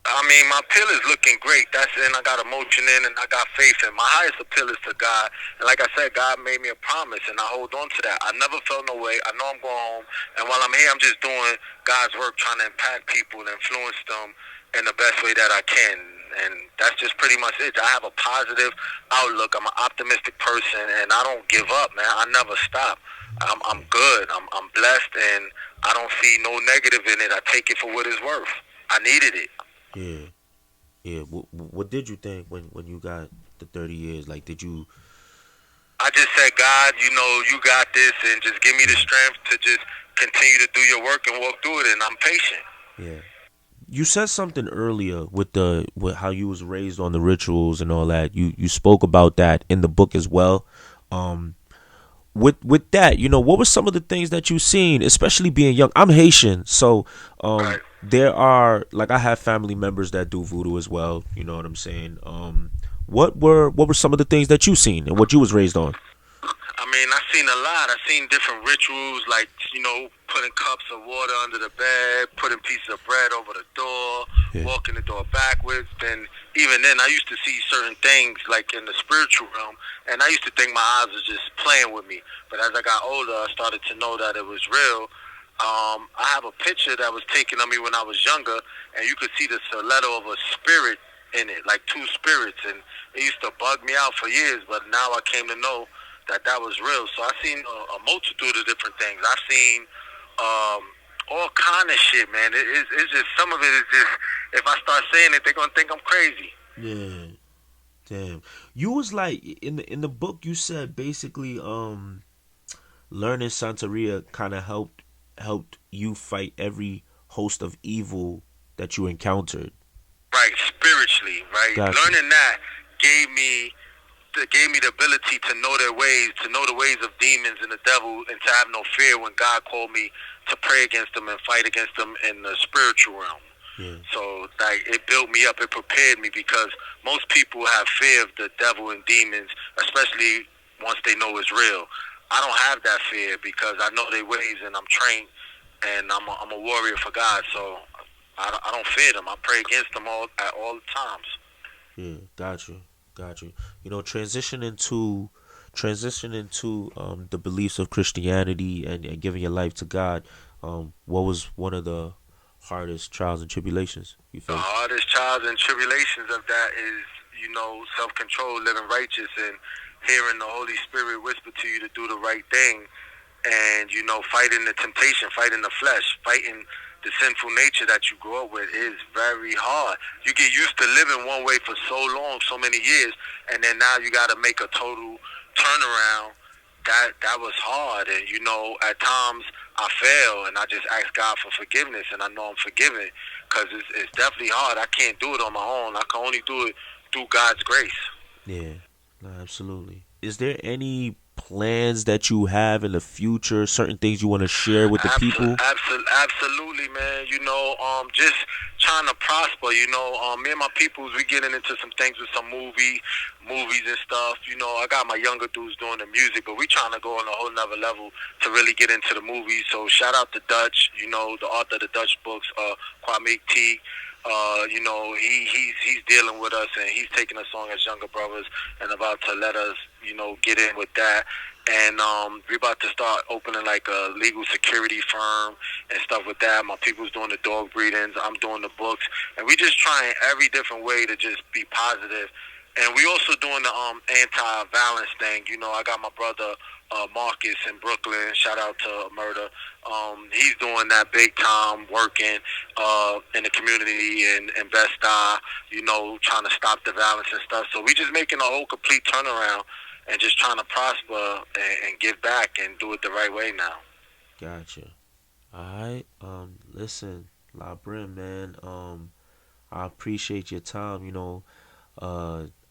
I mean, my appeal is looking great. That's in. I got emotion in, and I got faith in. My highest appeal is to God. And like I said, God made me a promise, and I hold on to that. I never felt no way. I know I'm going home. And while I'm here, I'm just doing God's work, trying to impact people and influence them in the best way that I can. And that's just pretty much it. I have a positive outlook. I'm an optimistic person, and I don't give up, man. I never stop. I'm good. I'm blessed, and I don't see no negative in it. I take it for what it's worth. I needed it.
Yeah. What did you think when you got the 30 years? Like, did you?
I just said, God, you know, you got this, and just give me the strength to just continue to do your work and walk through it, and I'm patient.
Yeah. You said something earlier with how you was raised on the rituals and all that. You spoke about that in the book as well. With that, you know, what were some of the things that you seen, especially being young? I'm Haitian, so
Right.
there are, like, I have family members that do voodoo as well. You know what I'm saying? What were some of the things that you seen and what you was raised on?
I mean, I've seen a lot. I've seen different rituals, like, you know, putting cups of water under the bed, putting pieces of bread over the door,
Yeah.
walking the door backwards. And even then, I used to see certain things, like in the spiritual realm, and I used to think my eyes was just playing with me. But as I got older, I started to know that it was real. I have a picture that was taken of me when I was younger, and you could see the silhouette of a spirit in it, like two spirits. And it used to bug me out for years, but now I came to know that was real. So I've seen a multitude of different things. I've seen all kind of shit, man. It's just, some of it is just, if I start saying it, they're gonna think I'm crazy.
Yeah. Damn. You was like, in the book you said basically learning Santeria kind of helped you fight every host of evil that you encountered.
Right, spiritually, right?
Gotcha.
Learning that gave me the ability to know their ways, to know the ways of demons and the devil, and to have no fear when God called me to pray against them and fight against them in the spiritual realm.
Yeah.
So like it built me up, it prepared me, because most people have fear of the devil and demons, especially once they know it's real. I don't have that fear because I know their ways and I'm trained, and I'm a warrior for God. So I don't fear them. I pray against them at all times.
Yeah, got you. You know, transition into the beliefs of Christianity and giving your life to God. What was one of the hardest trials and tribulations you
The
faced?
hardest trials and tribulations of that is, self-control, living righteous, and hearing the Holy Spirit whisper to you to do the right thing, and fighting the temptation, fighting the flesh, fighting the sinful nature that you grow up with is very hard. You get used to living one way for so long, so many years, and then now you got to make a total turnaround. That was hard, and at times I fail, and I just ask God for forgiveness, and I know I'm forgiven, because it's definitely hard. I can't do it on my own. I can only do it through God's grace.
Yeah, no, absolutely. Is there any plans that you have in the future? Certain things you want to share with the people?
Absolutely, man. Just trying to prosper. Me and my peoples, we getting into some things with some movies and stuff. I got my younger dudes doing the music, but we trying to go on a whole nother level to really get into the movies. So shout out to Dutch, the author of the Dutch books, Kwame T. He's dealing with us, and he's taking us on as younger brothers and about to let us, get in with that. And we're about to start opening like a legal security firm and stuff with that. My people's doing the dog breedings, I'm doing the books, and we just trying every different way to just be positive. And we also doing the anti-violence thing. I got my brother Marcus in Brooklyn. Shout out to Murder. He's doing that big time, working in the community in Best-Eye, trying to stop the violence and stuff. So we just making a whole complete turnaround and just trying to prosper and give back and do it the right way now.
Gotcha. Alright. Listen, Bl00d, man. I appreciate your time.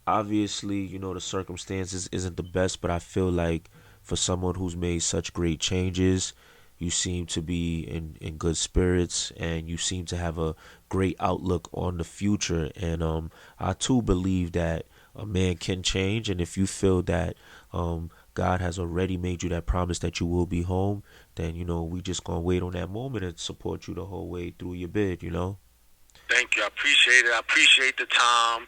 Obviously, the circumstances isn't the best, but I feel like for someone who's made such great changes, you seem to be in good spirits, and you seem to have a great outlook on the future. And I too believe that a man can change, and if you feel that God has already made you that promise that you will be home, then we just gonna wait on that moment and support you the whole way through your bid.
Thank you. I appreciate it. I appreciate the time.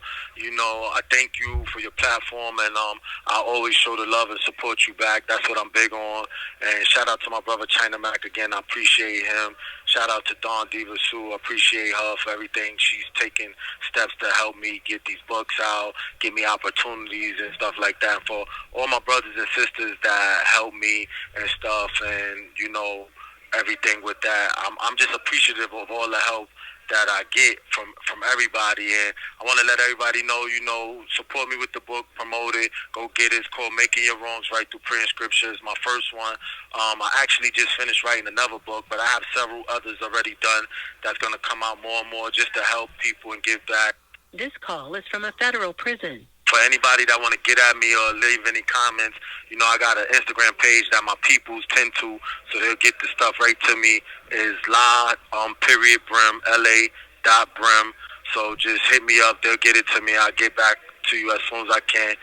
I thank you for your platform, and I always show the love and support you back. That's what I'm big on. And shout out to my brother China Mac again. I appreciate him. Shout out to Dawn Diva Sue. I appreciate her for everything. She's taking steps to help me get these books out, give me opportunities and stuff like that. For all my brothers and sisters that help me and stuff, and everything with that. I'm just appreciative of all the help that I get from everybody, and I want to let everybody know, support me with the book, promote it, go get it. It's called Making Your Wrongs Right Through Prayer and Scripture. It's my first one. I actually just finished writing another book, but I have several others already done that's going to come out more and more just to help people and give back.
This call is from a federal prison.
For anybody that want to get at me or leave any comments, I got an Instagram page that my peoples tend to, so they'll get the stuff right to me. Is Brim, LA.Brim. So just hit me up. They'll get it to me. I'll get back to you as soon as I can.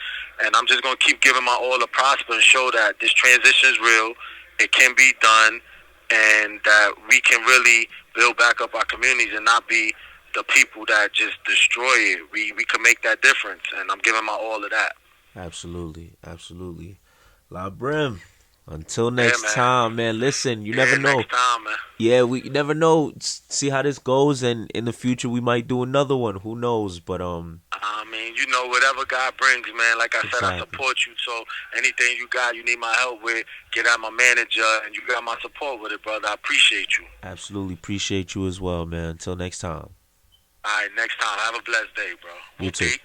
And I'm just going to keep giving my all to prosper and show that this transition is real. It can be done, and that we can really build back up our communities and not be the people that just destroy it. We can make that difference, and I'm giving my all of that.
Absolutely. Bl00d, until next time, man. Listen, you never know.
Next time, man.
Yeah, we never know. See how this goes, and in the future we might do another one. Who knows? But
whatever God brings, man. Like I said, I
Exactly.
support you. So anything you got, you need my help with, get at my manager, and you got my support with it, brother. I appreciate you.
Absolutely appreciate you as well, man. Until next time.
All right, next time. Have a blessed day, bro.
You too.
Whoopty.